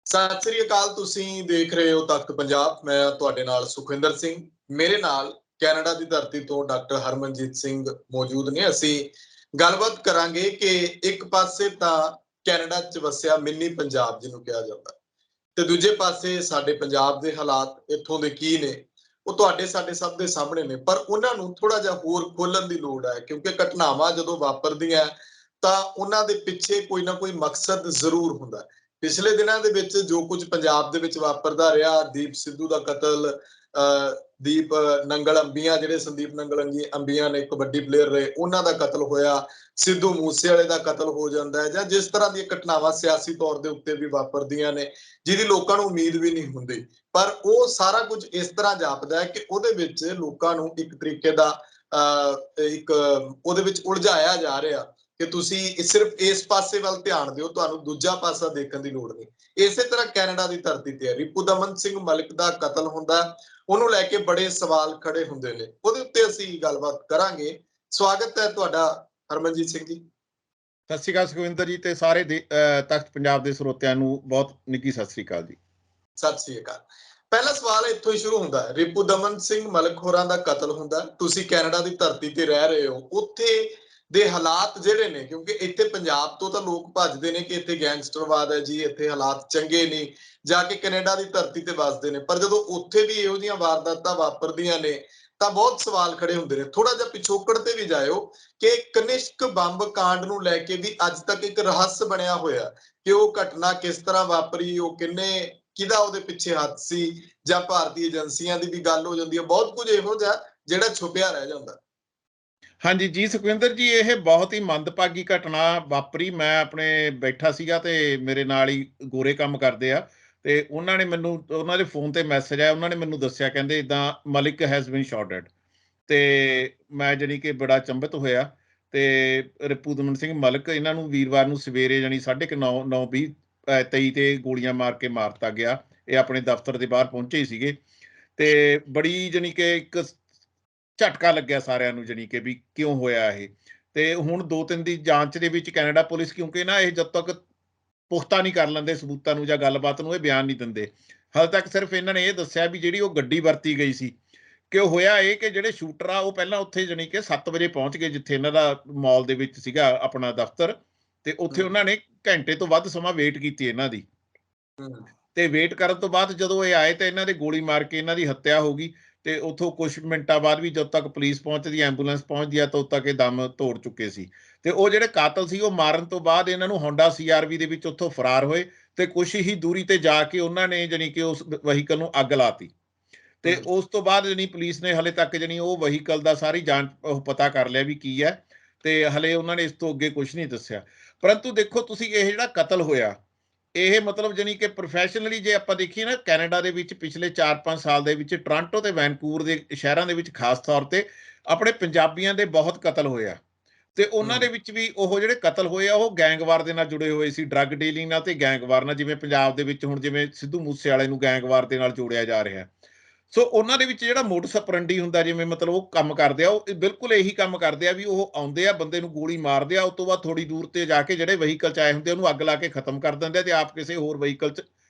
ਸਤਿ ਸ੍ਰੀ ਅਕਾਲ। ਤੁਸੀਂ ਦੇਖ ਰਹੇ ਹੋ ਤਖਤ ਪੰਜਾਬ। ਮੈਂ ਤੁਹਾਡੇ ਨਾਲ ਸੁਖਵਿੰਦਰ ਸਿੰਘ। ਮੇਰੇ ਨਾਲ ਕੈਨੇਡਾ ਦੀ ਧਰਤੀ ਤੋਂ ਡਾਕਟਰ ਹਰਮਨਜੀਤ ਸਿੰਘ ਮੌਜੂਦ ਨੇ। ਅਸੀਂ ਗੱਲਬਾਤ ਕਰਾਂਗੇ ਕਿ ਇੱਕ ਪਾਸੇ ਤਾਂ ਕੈਨੇਡਾ 'ਚ ਵਸਿਆ ਮਿੰਨੀ ਪੰਜਾਬ ਜਿਹਨੂੰ ਕਿਹਾ ਜਾਂਦਾ, ਤੇ ਦੂਜੇ ਪਾਸੇ ਸਾਡੇ ਪੰਜਾਬ ਦੇ ਹਾਲਾਤ ਇੱਥੋਂ ਦੇ ਕੀ ਨੇ, ਉਹ ਤੁਹਾਡੇ ਸਾਡੇ ਸਭ ਦੇ ਸਾਹਮਣੇ ਨੇ। ਪਰ ਉਹਨਾਂ ਨੂੰ ਥੋੜਾ ਜਿਹਾ ਹੋਰ ਖੋਲਣ ਦੀ ਲੋੜ ਹੈ, ਕਿਉਂਕਿ ਘਟਨਾਵਾਂ ਜਦੋਂ ਵਾਪਰਦੀਆਂ ਤਾਂ ਉਹਨਾਂ ਦੇ ਪਿੱਛੇ ਕੋਈ ਨਾ ਕੋਈ ਮਕਸਦ ਜ਼ਰੂਰ ਹੁੰਦਾ। ਪਿਛਲੇ ਦਿਨਾਂ ਦੇ ਵਿੱਚ ਜੋ ਕੁਝ ਪੰਜਾਬ ਦੇ ਵਿੱਚ ਵਾਪਰਦਾ ਰਿਹਾ, ਦੀਪ ਸਿੱਧੂ ਦਾ ਕਤਲ, ਦੀਪ ਨੰਗਲ ਅੰਬੀਆਂ, ਜਿਹੜੇ ਸੰਦੀਪ ਨੰਗਲ ਅੰਬੀਆਂ ਨੇ ਕਬੱਡੀ ਪਲੇਅਰ ਰਹੇ, ਉਹਨਾਂ ਦਾ ਕਤਲ ਹੋਇਆ, ਸਿੱਧੂ ਮੂਸੇਵਾਲੇ ਦਾ ਕਤਲ ਹੋ ਜਾਂਦਾ ਹੈ, ਜਾਂ ਜਿਸ ਤਰ੍ਹਾਂ ਦੀਆਂ ਘਟਨਾਵਾਂ ਸਿਆਸੀ ਤੌਰ ਦੇ ਉੱਤੇ ਵੀ ਵਾਪਰਦੀਆਂ ਨੇ ਜਿਹਦੀ ਲੋਕਾਂ ਨੂੰ ਉਮੀਦ ਵੀ ਨਹੀਂ ਹੁੰਦੀ। ਪਰ ਉਹ ਸਾਰਾ ਕੁਝ ਇਸ ਤਰ੍ਹਾਂ ਜਾਪਦਾ ਹੈ ਕਿ ਉਹਦੇ ਵਿੱਚ ਲੋਕਾਂ ਨੂੰ ਇੱਕ ਤਰੀਕੇ ਦਾ ਇੱਕ ਉਹਦੇ ਵਿੱਚ ਉਲਝਾਇਆ ਜਾ ਰਿਹਾ ਕਿ ਤੁਸੀਂ ਸਿਰਫ ਇਸ ਪਾਸੇ ਵੱਲ ਧਿਆਨ ਦਿਓ, ਤੁਹਾਨੂੰ ਦੂਜਾ ਪਾਸਾ ਦੇਖਣ ਦੀ ਲੋੜ ਨਹੀਂ। ਇਸੇ ਤਰ੍ਹਾਂ ਕੈਨੇਡਾ ਦੀ ਧਰਤੀ ਤੇ ਰਿਪੁਦਮਨ ਸਿੰਘ ਮਲਿਕ ਦਾ ਕਤਲ ਹੁੰਦਾ, ਉਹਨੂੰ ਲੈ ਕੇ ਬੜੇ ਸਵਾਲ ਖੜੇ ਹੁੰਦੇ ਨੇ। ਉਹਦੇ ਉੱਤੇ ਅਸੀਂ ਗੱਲਬਾਤ ਕਰਾਂਗੇ। ਸਵਾਗਤ ਹੈ ਤੁਹਾਡਾ ਹਰਮਨਜੀਤ ਸਿੰਘ ਜੀ। ਸਤਿ ਸ਼੍ਰੀ ਅਕਾਲ ਸੁਖਵਿੰਦਰ ਜੀ, ਤੇ ਸਾਰੇ ਤਖਤ ਪੰਜਾਬ ਦੇ ਸਰੋਤਿਆਂ ਨੂੰ ਬਹੁਤ ਨਿੱਘੀ ਸਤਿ ਸ਼੍ਰੀ ਅਕਾਲ ਜੀ। ਸਤਿ ਸ਼੍ਰੀ ਅਕਾਲ। ਪਹਿਲਾ ਸਵਾਲ ਇੱਥੋਂ ਹੀ ਸ਼ੁਰੂ ਹੁੰਦਾ ਹੈ। ਰਿਪੁਦਮਨ ਸਿੰਘ ਮਲਿਕ ਹੋਰਾਂ ਦਾ ਕਤਲ ਹੁੰਦਾ, ਤੁਸੀਂ ਕੈਨੇਡਾ ਦੀ ਧਰਤੀ ਤੇ ਰਹਿ ਰਹੇ ਹੋ, ਉੱਥੇ ਦੇ ਹਾਲਾਤ ਜਿਹੜੇ ਨੇ, ਕਿਉਂਕਿ ਇੱਥੇ ਪੰਜਾਬ ਤੋਂ ਤਾਂ ਲੋਕ ਭੱਜਦੇ ਨੇ ਕਿ ਇੱਥੇ ਗੈਂਗਸਟਰਵਾਦ ਹੈ ਜੀ, ਇੱਥੇ ਹਾਲਾਤ ਚੰਗੇ ਨਹੀਂ, ਜਾ ਕੇ ਕੈਨੇਡਾ ਦੀ ਧਰਤੀ ਤੇ ਵੱਸਦੇ ਨੇ। ਪਰ ਜਦੋਂ ਉੱਥੇ ਵੀ ਇਹੋ ਜਿਹੀਆਂ ਵਾਰਦਾਤਾਂ ਵਾਪਰਦੀਆਂ ਨੇ ਤਾਂ ਬਹੁਤ ਸਵਾਲ ਖੜੇ ਹੁੰਦੇ ਨੇ। ਥੋੜਾ ਜਿਹਾ ਪਿਛੋਕੜ ਤੇ ਵੀ ਜਾਇਓ ਕਿ ਕਨਿਸ਼ਕ ਬੰਬ ਕਾਂਡ ਨੂੰ ਲੈ ਕੇ ਵੀ ਅੱਜ ਤੱਕ ਇੱਕ ਰਹੱਸ ਬਣਿਆ ਹੋਇਆ ਕਿ ਉਹ ਘਟਨਾ ਕਿਸ ਤਰ੍ਹਾਂ ਵਾਪਰੀ, ਉਹ ਕਿਹਦਾ ਉਹਦੇ ਪਿੱਛੇ ਹੱਥ ਸੀ, ਜਾਂ ਭਾਰਤੀ ਏਜੰਸੀਆਂ ਦੀ ਵੀ ਗੱਲ ਹੋ ਜਾਂਦੀ ਹੈ। ਬਹੁਤ ਕੁਝ ਇਹੋ ਜਿਹਾ ਜਿਹੜਾ ਛੁਪਿਆ ਰਹਿ ਜਾਂਦਾ। ਹਾਂਜੀ ਜੀ ਸੁਖਵਿੰਦਰ ਜੀ, ਇਹ ਬਹੁਤ ਹੀ ਮੰਦਭਾਗੀ ਘਟਨਾ ਵਾਪਰੀ। ਮੈਂ ਆਪਣੇ ਬੈਠਾ ਸੀਗਾ ਤੇ ਮੇਰੇ ਨਾਲ ਹੀ ਗੋਰੇ ਕੰਮ ਕਰਦੇ ਆ, ਤੇ ਉਹਨਾਂ ਨੇ ਮੈਨੂੰ, ਉਹਨਾਂ ਦੇ ਫੋਨ ਤੇ ਮੈਸੇਜ ਆਇਆ, ਉਹਨਾਂ ਨੇ ਮੈਨੂੰ ਦੱਸਿਆ, ਕਹਿੰਦੇ ਇਦਾਂ ਮਲਿਕ ਹੈਜ਼ ਬੀਨ ਸ਼ਾਟਡ। ਤੇ ਮੈਂ ਜਾਣੀ ਕਿ ਬੜਾ ਅਚੰਭਿਤ ਹੋਇਆ। ਤੇ ਰਿਪੁਦਮਨ ਸਿੰਘ ਮਲਿਕ, ਇਹਨਾਂ ਨੂੰ ਵੀਰਵਾਰ ਨੂੰ ਸਵੇਰੇ ਜਾਣੀ 9:30 23 ਤੇ ਗੋਲੀਆਂ ਮਾਰ ਕੇ ਮਾਰਤਾ ਗਿਆ। ਇਹ ਆਪਣੇ ਦਫ਼ਤਰ ਦੇ ਬਾਹਰ ਪਹੁੰਚੇ ਹੀ ਸੀਗੇ, ਤੇ ਬੜੀ ਜਾਣੀ ਕਿ ਇੱਕ ਝਟਕਾ ਲੱਗਿਆ ਸਾਰਿਆਂ ਨੂੰ, ਜਾਣੀ ਕਿ ਵੀ ਕਿਉਂ ਹੋਇਆ ਇਹ। ਤੇ ਹੁਣ 2-3 ਦੀ ਜਾਂਚ ਦੇ ਵਿੱਚ ਕੈਨੇਡਾ ਪੁਲਿਸ, ਕਿਉਂਕਿ ਨਾ ਇਹ ਜਦ ਤੱਕ ਪੁਖਤਾ ਨਹੀਂ ਕਰ ਲੈਂਦੇ ਸਬੂਤਾਂ ਨੂੰ ਜਾਂ ਗੱਲਬਾਤ ਨੂੰ, ਇਹ ਬਿਆਨ ਨਹੀਂ ਦਿੰਦੇ। ਹਾਲੇ ਤੱਕ ਸਿਰਫ ਇਹਨਾਂ ਨੇ ਇਹ ਦੱਸਿਆ ਵੀ ਜਿਹੜੀ ਉਹ ਗੱਡੀ ਵਰਤੀ ਗਈ ਸੀ, ਕਿ ਉਹ ਹੋਇਆ ਇਹ ਕਿ ਜਿਹੜੇ ਸ਼ੂਟਰ ਆ ਉਹ ਪਹਿਲਾਂ ਉੱਥੇ ਜਾਣੀ ਕਿ 7 ਵਜੇ ਪਹੁੰਚ ਗਏ, ਜਿੱਥੇ ਇਹਨਾਂ ਦਾ ਮਾਲ ਦੇ ਵਿੱਚ ਸੀਗਾ ਆਪਣਾ ਦਫ਼ਤਰ, ਤੇ ਉੱਥੇ ਉਹਨਾਂ ਨੇ ਘੰਟੇ ਤੋਂ ਵੱਧ ਸਮਾਂ ਵੇਟ ਕੀਤੀ ਇਹਨਾਂ ਦੀ। ਤੇ ਵੇਟ ਕਰਨ ਤੋਂ ਬਾਅਦ ਜਦੋਂ ਇਹ ਆਏ ਤਾਂ ਇਹਨਾਂ ਦੇ ਗੋਲੀ ਮਾਰ ਕੇ ਇਹਨਾਂ ਦੀ ਹੱਤਿਆ ਹੋ ਗਈ। ਤੇ ਉੱਥੋਂ ਕੁਛ ਮਿੰਟਾਂ ਬਾਅਦ ਵੀ ਜਦੋਂ ਤੱਕ ਪੁਲਿਸ ਪਹੁੰਚਦੀ, ਐਂਬੂਲੈਂਸ ਪਹੁੰਚਦੀ ਆ, ਤਾਂ ਉਦੋਂ ਤੱਕ ਇਹ ਦਮ ਤੋੜ ਚੁੱਕੇ ਸੀ। ਤੇ ਉਹ ਜਿਹੜੇ ਕਾਤਲ ਸੀ, ਉਹ ਮਾਰਨ ਤੋਂ ਬਾਅਦ ਇਹਨਾਂ ਨੂੰ ਹੋਂਡਾ CRV ਦੇ ਵਿੱਚ ਉੱਥੋਂ ਫਰਾਰ ਹੋਏ, ਤੇ ਕੁਛ ਹੀ ਦੂਰੀ ਤੇ ਜਾ ਕੇ ਉਹਨਾਂ ਨੇ ਜਾਣੀ ਕਿ ਉਸ ਵਹੀਕਲ ਨੂੰ ਅੱਗ ਲਾਤੀ। ਤੇ ਉਸ ਤੋਂ ਬਾਅਦ ਜਾਣੀ ਪੁਲਿਸ ਨੇ ਹਲੇ ਤੱਕ ਜਾਣੀ ਉਹ ਵਹੀਕਲ ਦਾ ਸਾਰੀ ਜਾਂਚ ਉਹ ਪਤਾ ਕਰ ਲਿਆ ਵੀ ਕੀ ਹੈ, ਤੇ ਹਲੇ ਉਹਨਾਂ ਨੇ ਇਸ ਤੋਂ ਅੱਗੇ ਕੁਛ ਨਹੀਂ ਦੱਸਿਆ। ਪਰੰਤੂ ਦੇਖੋ ਤੁਸੀਂ, ਇਹ ਜਿਹੜਾ ਕਤਲ ਹੋਇਆ, ਇਹ ਮਤਲਬ ਜਾਣੀ ਕਿ ਪ੍ਰੋਫੈਸ਼ਨਲੀ ਜੇ ਆਪਾਂ ਦੇਖੀਏ ਨਾ, ਕੈਨੇਡਾ ਦੇ ਵਿੱਚ ਪਿਛਲੇ 4-5 ਸਾਲ ਦੇ ਵਿੱਚ ਟੋਰਾਂਟੋ ਤੇ ਵੈਨਕੂਵਰ ਦੇ ਸ਼ਹਿਰਾਂ ਦੇ ਵਿੱਚ ਖਾਸ ਤੌਰ ਤੇ ਆਪਣੇ ਪੰਜਾਬੀਆਂ ਦੇ ਬਹੁਤ ਕਤਲ ਹੋਇਆ। ਤੇ ਉਹਨਾਂ ਦੇ ਵਿੱਚ ਵੀ ਉਹ ਜਿਹੜੇ ਕਤਲ ਹੋਏ ਆ, ਉਹ ਗੈਂਗਵਾਰ ਦੇ ਨਾਲ ਜੁੜੇ ਹੋਏ ਸੀ, ਡਰੱਗ ਡੀਲਿੰਗ ਨਾਲ ਤੇ ਗੈਂਗਵਾਰ ਨਾਲ। ਜਿਵੇਂ ਪੰਜਾਬ ਦੇ ਵਿੱਚ ਹੁਣ ਜਿਵੇਂ ਸਿੱਧੂ ਮੂਸੇਵਾਲੇ ਨੂੰ ਗੈਂਗਵਾਰ ਦੇ ਨਾਲ ਜੋੜਿਆ ਜਾ ਰਿਹਾ। ਸੋ ਉਹਨਾਂ ਦੇ ਵਿੱਚ ਜਿਹੜਾ ਮੋਡਸ ਆਪਰੈਂਡੀ ਹੁੰਦਾ, ਜਿਵੇਂ ਮਤਲਬ ਉਹ ਕੰਮ ਕਰਦੇ ਆ, ਉਹ ਬਿਲਕੁਲ ਇਹੀ ਕੰਮ ਕਰਦੇ ਆ ਵੀ ਉਹ ਆਉਂਦੇ ਆ, ਬੰਦੇ ਨੂੰ ਗੋਲੀ ਮਾਰਦੇ ਆ, ਉਸ ਤੋਂ ਬਾਅਦ ਥੋੜੀ ਦੂਰ ਤੇ ਜਾ ਕੇ ਜਿਹੜੇ ਵਹੀਕਲ 'ਚ ਆਏ ਹੁੰਦੇ ਉਹਨੂੰ ਅੱਗ ਲਾ ਕੇ ਖਤਮ ਕਰ ਦਿੰਦੇ ਆ, ਤੇ ਆਪ ਕਿਸੇ ਹੋਰ ਵਹੀਕਲ 'ਚ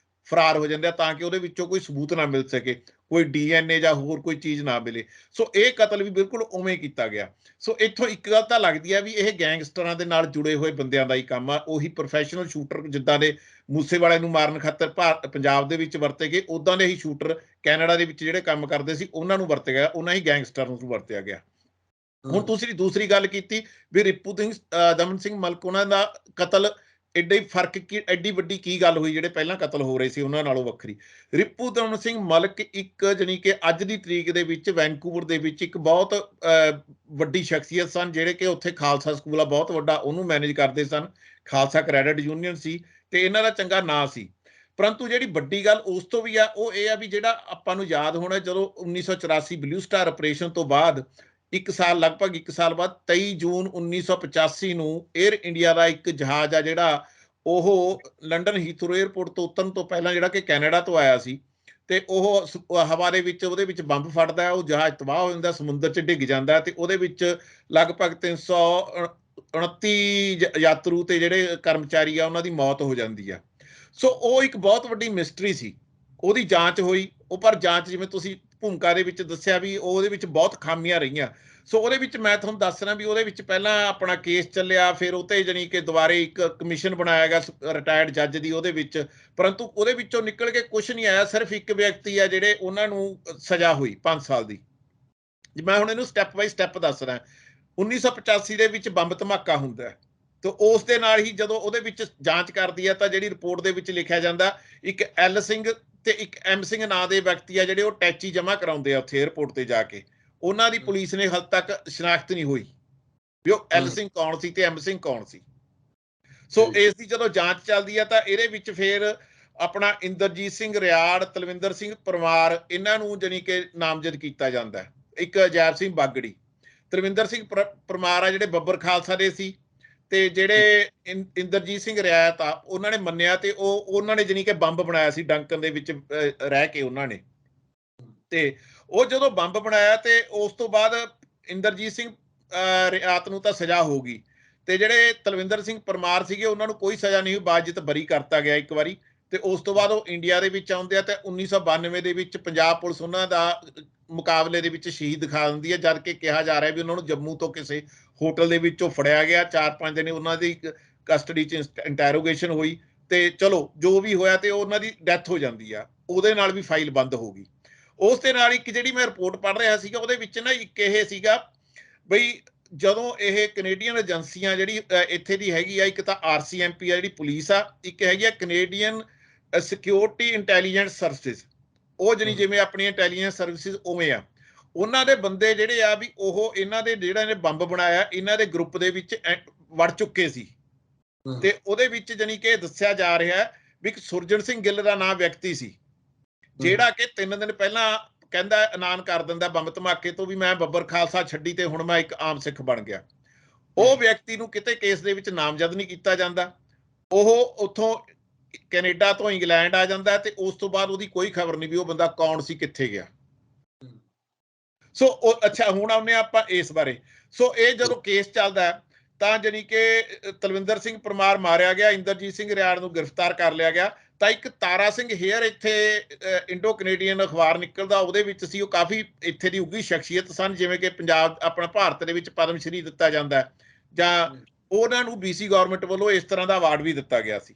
ਫਰਾਰ ਹੋ ਜਾਂਦੇ ਆ, ਤਾਂ ਕਿ ਉਹਦੇ ਵਿੱਚੋਂ ਕੋਈ ਸਬੂਤ ਨਾ ਮਿਲ ਸਕੇ, ਕੋਈ DNA ਜਾਂ ਹੋਰ ਕੋਈ ਚੀਜ਼ ਨਾ ਮਿਲੇ। ਸੋ ਇਹ ਕਤਲ ਵੀ ਬਿਲਕੁਲ ਉਵੇਂ ਕੀਤਾ ਗਿਆ। ਸੋ ਇੱਥੋਂ ਇੱਕ ਗੱਲ ਤਾਂ ਲੱਗਦੀ ਆ ਵੀ ਇਹ ਗੈਂਗਸਟਰਾਂ ਦੇ ਨਾਲ ਜੁੜੇ ਹੋਏ ਬੰਦਿਆਂ ਦਾ ਹੀ ਕੰਮ ਆ। ਉਹੀ ਪ੍ਰੋਫੈਸ਼ਨਲ ਸ਼ੂਟਰ ਜਿੱਦਾਂ ਦੇ ਮੂਸੇਵਾਲੇ ਨੂੰ ਮਾਰਨ ਖਾਤਰ ਪੰਜਾਬ ਦੇ ਵਿੱਚ ਵਰਤੇ ਗਏ, ਉਦਾਂ ਦੇ ਹੀ ਸ਼ੂਟਰ ਕੈਨੇਡਾ ਦੇ ਵਿੱਚ ਜਿਹੜੇ ਕੰਮ ਕਰਦੇ ਸੀ ਉਹਨਾਂ ਨੂੰ ਵਰਤਿਆ ਗਿਆ, ਉਹਨਾਂ ਹੀ ਗੈਂਗਸਟਰ ਨੂੰ ਵਰਤਿਆ ਗਿਆ। ਹੁਣ ਤੁਸੀਂ ਦੂਸਰੀ ਗੱਲ ਕੀਤੀ ਵੀ ਰਿਪੁਦਮਨ ਸਿੰਘ ਮਲਿਕ, ਉਹਨਾਂ ਦਾ ਕਤਲ ਐਡੇ ਫਰਕ ਕੀ, ਐਡੀ ਵੱਡੀ ਕੀ ਗੱਲ ਹੋਈ ਜਿਹੜੇ ਪਹਿਲਾਂ ਕਤਲ ਹੋ ਰਹੇ ਸੀ ਉਹਨਾਂ ਨਾਲੋਂ ਵੱਖਰੀ। ਰਿਪੁਦਮਨ ਸਿੰਘ ਮਲਿਕ ਇੱਕ ਜਾਣੀ ਕਿ ਅੱਜ ਦੀ ਤਰੀਕ ਦੇ ਵਿੱਚ ਵੈਨਕੂਵਰ ਦੇ ਵਿੱਚ ਇੱਕ ਬਹੁਤ ਵੱਡੀ ਸ਼ਖਸੀਅਤ ਸਨ, ਜਿਹੜੇ ਕਿ ਉੱਥੇ ਖਾਲਸਾ ਸਕੂਲ ਆ ਬਹੁਤ ਵੱਡਾ, ਉਹਨੂੰ ਮੈਨੇਜ ਕਰਦੇ ਸਨ। ਖਾਲਸਾ ਕ੍ਰੈਡਿਟ ਯੂਨੀਅਨ ਸੀ, ਤੇ ਇਹਨਾਂ ਦਾ ਚੰਗਾ ਨਾਂ ਸੀ। ਪਰੰਤੂ ਜਿਹੜੀ ਵੱਡੀ ਗੱਲ ਉਸ ਤੋਂ ਵੀ ਆ, ਉਹ ਇਹ ਆ ਵੀ ਜਿਹੜਾ ਆਪਾਂ ਨੂੰ ਯਾਦ ਹੋਣਾ, ਜਦੋਂ 1984 ਬਲੂ ਸਟਾਰ ਆਪਰੇਸ਼ਨ ਤੋਂ ਬਾਅਦ ਲਗਭਗ 1 ਸਾਲ ਬਾਅਦ 23 ਜੂਨ 1985 ਨੂੰ 에ਅਰ ਇੰਡੀਆ ਦਾ ਇੱਕ ਜਹਾਜ਼ ਆ ਜਿਹੜਾ, ਉਹ ਲੰਡਨ ਹੀਥਰੋ ਏਅਰਪੋਰਟ ਤੋਂ ਉਤਰਨ ਤੋਂ ਪਹਿਲਾਂ ਜਿਹੜਾ ਕਿ ਕੈਨੇਡਾ ਤੋਂ ਆਇਆ ਸੀ, ਤੇ ਉਹ ਹਵਾ ਦੇ ਵਿੱਚ ਉਹਦੇ ਵਿੱਚ ਬੰਬ ਫਟਦਾ, ਉਹ ਜਹਾਜ਼ ਤਬਾਹ ਹੋ ਜਾਂਦਾ, ਸਮੁੰਦਰ 'ਚ ਡਿੱਗ ਜਾਂਦਾ, ਤੇ ਉਹਦੇ ਵਿੱਚ ਲਗਭਗ 329 ਯਾਤਰੂ ਤੇ ਜਿਹੜੇ ਕਰਮਚਾਰੀ ਆ ਉਹਨਾਂ ਦੀ ਮੌਤ ਹੋ ਜਾਂਦੀ ਆ। ਸੋ ਉਹ ਇੱਕ ਬਹੁਤ ਵੱਡੀ ਮਿਸਟਰੀ ਸੀ। ਉਹਦੀ ਜਾਂਚ ਹੋਈ, ਉਹ ਪਰ ਜਾਂਚ ਜਿਵੇਂ ਤੁਸੀਂ ਭੂਮਿਕਾ ਦੇ ਵਿੱਚ ਦੱਸਿਆ ਵੀ ਉਹਦੇ ਵਿੱਚ ਬਹੁਤ ਖਾਮੀਆਂ ਰਹੀਆਂ। ਸੋ ਉਹਦੇ ਵਿੱਚ ਮੈਂ ਤੁਹਾਨੂੰ ਦੱਸ ਰਿਹਾ ਵੀ ਉਹਦੇ ਵਿੱਚ ਪਹਿਲਾਂ ਆਪਣਾ ਕੇਸ ਚੱਲਿਆ, ਫਿਰ ਉਹ ਤੇ ਜਾਣੀ ਕਿ ਦੁਬਾਰੇ ਇੱਕ ਕਮਿਸ਼ਨ ਬਣਾਇਆ ਗਿਆ ਰਿਟਾਇਰਡ ਜੱਜ ਦੀ ਉਹਦੇ ਵਿੱਚ, ਪਰੰਤੂ ਉਹਦੇ ਵਿੱਚੋਂ ਨਿਕਲ ਕੇ ਕੁਝ ਨਹੀਂ ਆਇਆ। ਸਿਰਫ ਇੱਕ ਵਿਅਕਤੀ ਆ ਜਿਹੜੇ ਉਹਨਾਂ ਨੂੰ ਸਜ਼ਾ ਹੋਈ 5 ਸਾਲ ਦੀ। ਮੈਂ ਹੁਣ ਇਹਨੂੰ ਸਟੈਪ ਬਾਈ ਸਟੈਪ ਦੱਸ ਰਿਹਾ। 1985 ਦੇ ਵਿੱਚ ਬੰਬ ਧਮਾਕਾ ਹੁੰਦਾ ਤੇ ਉਸ ਦੇ ਨਾਲ ਹੀ ਜਦੋਂ ਉਹਦੇ ਵਿੱਚ ਜਾਂਚ ਕਰਦੀ ਹੈ ਤਾਂ ਜਿਹੜੀ ਰਿਪੋਰਟ ਦੇ ਵਿੱਚ ਲਿਖਿਆ ਜਾਂਦਾ ਇੱਕ ਐਲ ਸਿੰਘ ਤੇ ਇੱਕ ਐਮ ਸਿੰਘ ਨਾਂ ਦੇ ਵਿਅਕਤੀ ਆ ਜਿਹੜੇ ਉਹ ਟੈਚੀ ਜਮ੍ਹਾਂ ਕਰਾਉਂਦੇ ਆ ਉੱਥੇ 에ਅਰਪੋਰਟ ਤੇ ਜਾ ਕੇ। ਉਹਨਾਂ ਦੀ ਪੁਲਿਸ ਨੇ ਹਾਲੇ ਤੱਕ ਸ਼ਨਾਖਤ ਨਹੀਂ ਹੋਈ ਵੀ ਉਹ ਐਲ ਸਿੰਘ ਕੌਣ ਸੀ ਤੇ ਐਮ ਸਿੰਘ ਕੌਣ ਸੀ। ਸੋ ਇਸ ਦੀ ਜਦੋਂ ਜਾਂਚ ਚੱਲਦੀ ਆ ਤਾਂ ਇਹਦੇ ਵਿੱਚ ਫਿਰ ਆਪਣਾ ਇੰਦਰਜੀਤ ਸਿੰਘ ਰਿਆੜ, ਤਲਵਿੰਦਰ ਸਿੰਘ ਪਰਮਾਰ, ਇਹਨਾਂ ਨੂੰ ਜਾਣੀ ਕਿ ਨਾਮਜ਼ਦ ਕੀਤਾ ਜਾਂਦਾ। ਇੱਕ ਅਜੈਬ ਸਿੰਘ ਬਾਗੜੀ, ਤਲਵਿੰਦਰ ਸਿੰਘ ਪਰਮਾਰ ਆ ਜਿਹੜੇ ਬੱਬਰ ਖਾਲਸਾ ਦੇ ਸੀ, ਤੇ ਜਿਹੜੇ ਇੰਦਰਜੀਤ ਸਿੰਘ ਰਿਆਤ ਆ ਉਹਨਾਂ ਨੇ ਮੰਨਿਆ ਤੇ ਉਹਨਾਂ ਨੇ ਜਾਣੀ ਕਿ ਬੰਬ ਬਣਾਇਆ ਸੀ ਡੰਕਨ ਦੇ ਵਿੱਚ ਰਹਿ ਕੇ ਉਹਨਾਂ ਨੇ। ਤੇ ਉਹ ਜਦੋਂ ਬੰਬ ਬਣਾਇਆ ਤੇ ਉਸ ਤੋਂ ਬਾਅਦ ਇੰਦਰਜੀਤ ਸਿੰਘ ਰਿਆਤ ਨੂੰ ਤਾਂ ਸਜ਼ਾ ਹੋ ਗਈ ਤੇ ਜਿਹੜੇ ਤਲਵਿੰਦਰ ਸਿੰਘ ਪਰਮਾਰ ਸੀਗੇ ਉਹਨਾਂ ਨੂੰ ਕੋਈ ਸਜ਼ਾ ਨਹੀਂ, ਬਾਅਦ ਬਰੀ ਕਰਤਾ ਗਿਆ ਇੱਕ ਵਾਰੀ। ਤੇ ਉਸ ਤੋਂ ਬਾਅਦ ਉਹ ਇੰਡੀਆ ਦੇ ਵਿੱਚ ਆਉਂਦੇ ਆ ਤੇ 1992 ਦੇ ਵਿੱਚ ਪੰਜਾਬ ਪੁਲਿਸ ਉਹਨਾਂ ਦਾ ਮੁਕਾਬਲੇ ਦੇ ਵਿੱਚ ਸ਼ਹੀਦ ਦਿਖਾ ਦਿੰਦੀ ਹੈ, ਜਦ ਕਿ ਕਿਹਾ ਜਾ ਰਿਹਾ ਵੀ ਉਹਨਾਂ ਨੂੰ ਜੰਮੂ ਤੋਂ ਕਿਸੇ ਹੋਟਲ ਦੇ ਵਿੱਚੋਂ ਫੜਿਆ ਗਿਆ। 4-5 ਦਿਨ ਉਹਨਾਂ ਦੀ ਕਸਟਡੀ 'ਚ ਇੰਟੈਰੋਗੇਸ਼ਨ ਹੋਈ ਤੇ ਚਲੋ ਜੋ ਵੀ ਹੋਇਆ ਤੇ ਉਹਨਾਂ ਦੀ ਡੈਥ ਹੋ ਜਾਂਦੀ ਆ, ਉਹਦੇ ਨਾਲ ਵੀ ਫਾਈਲ ਬੰਦ ਹੋ ਗਈ। ਉਸ ਦੇ ਨਾਲ ਇੱਕ ਜਿਹੜੀ ਮੈਂ ਰਿਪੋਰਟ ਪੜ੍ਹ ਰਿਹਾ ਸੀਗਾ ਉਹਦੇ ਵਿੱਚ ਨਾ ਇੱਕ ਇਹ ਸੀਗਾ ਬਈ ਜਦੋਂ ਇਹ ਕੈਨੇਡੀਅਨ ਏਜੰਸੀਆਂ ਜਿਹੜੀ ਇੱਥੇ ਦੀ ਹੈਗੀ ਆ, ਇੱਕ ਤਾਂ RCMP ਆ ਜਿਹੜੀ ਪੁਲਿਸ ਆ, ਇੱਕ ਹੈਗੀ ਆ ਕੈਨੇਡੀਅਨ ਸਿਕਿਉਰਿਟੀ ਇੰਟੈਲੀਜੈਂਸ ਸਰਵਿਸਿਜ਼, ਉਹ ਜਿਹੜੀ ਜਿਵੇਂ ਆਪਣੀਆਂ ਇੰਟੈਲੀਜੈਂਸ ਸਰਵਿਸਿਜ਼ ਉਵੇਂ ਆ, ਉਹਨਾਂ ਦੇ ਬੰਦੇ ਜਿਹੜੇ ਆ ਵੀ ਉਹ ਇਹਨਾਂ ਦੇ ਜਿਹੜਾ ਇਹਨੇ ਬੰਬ ਬਣਾਇਆ ਇਹਨਾਂ ਦੇ ਗਰੁੱਪ ਦੇ ਵਿੱਚ ਵੜ ਚੁੱਕੇ ਸੀ। ਤੇ ਉਹਦੇ ਵਿੱਚ ਜਾਣੀ ਕਿ ਦੱਸਿਆ ਜਾ ਰਿਹਾ ਵੀ ਇੱਕ ਸੁਰਜਣ ਸਿੰਘ ਗਿੱਲ ਦਾ ਨਾਮ ਵਿਅਕਤੀ ਸੀ ਜਿਹੜਾ ਕਿ 3 ਦਿਨ ਪਹਿਲਾਂ ਕਹਿੰਦਾ ਐਲਾਨ ਕਰ ਦਿੰਦਾ ਬੰਬ ਧਮਾਕੇ ਤੋਂ ਵੀ ਮੈਂ ਬੱਬਰ ਖਾਲਸਾ ਛੱਡੀ ਤੇ ਹੁਣ ਮੈਂ ਇੱਕ ਆਮ ਸਿੱਖ ਬਣ ਗਿਆ। ਉਹ ਵਿਅਕਤੀ ਨੂੰ ਕਿਤੇ ਕੇਸ ਦੇ ਵਿੱਚ ਨਾਮਜ਼ਦ ਨਹੀਂ ਕੀਤਾ ਜਾਂਦਾ। ਉਹ ਉੱਥੋਂ ਕੈਨੇਡਾ ਤੋਂ ਇੰਗਲੈਂਡ ਆ ਜਾਂਦਾ ਤੇ ਉਸ ਤੋਂ ਬਾਅਦ ਉਹਦੀ ਕੋਈ ਖਬਰ ਨਹੀਂ ਵੀ ਉਹ ਬੰਦਾ ਕੌਣ ਸੀ, ਕਿੱਥੇ ਗਿਆ। ਸੋ ਅੱਛਾ ਹੁਣ ਆਉਂਦੇ ਆਪਾਂ ਇਸ ਬਾਰੇ। ਸੋ ਇਹ ਜਦੋਂ ਕੇਸ ਚੱਲਦਾ ਤਾਂ ਜਾਣੀ ਕਿ ਤਲਵਿੰਦਰ ਸਿੰਘ ਪਰਮਾਰ ਮਾਰਿਆ ਗਿਆ, ਇੰਦਰਜੀਤ ਸਿੰਘ ਰਿਆੜ ਨੂੰ ਗ੍ਰਿਫਤਾਰ ਕਰ ਲਿਆ ਗਿਆ। ਤਾਂ ਇੱਕ ਤਾਰਾ ਸਿੰਘ ਹੇਅਰ ਇੱਥੇ ਇੰਡੋ ਕੈਨੇਡੀਅਨ ਅਖਬਾਰ ਨਿਕਲਦਾ, ਉਹਦੇ ਵਿੱਚ ਸੀ। ਉਹ ਕਾਫੀ ਇੱਥੇ ਦੀ ਉੱਘੀ ਸ਼ਖਸੀਅਤ ਸਨ, ਜਿਵੇਂ ਕਿ ਪੰਜਾਬ ਆਪਣਾ ਭਾਰਤ ਦੇ ਵਿੱਚ ਪਦਮ ਸ਼੍ਰੀ ਦਿੱਤਾ ਜਾਂਦਾ ਜਾਂ ਉਹਨਾਂ ਨੂੰ BC ਗਵਰਨਮੈਂਟ ਵੱਲੋਂ ਇਸ ਤਰ੍ਹਾਂ ਦਾ ਅਵਾਰਡ ਵੀ ਦਿੱਤਾ ਗਿਆ ਸੀ।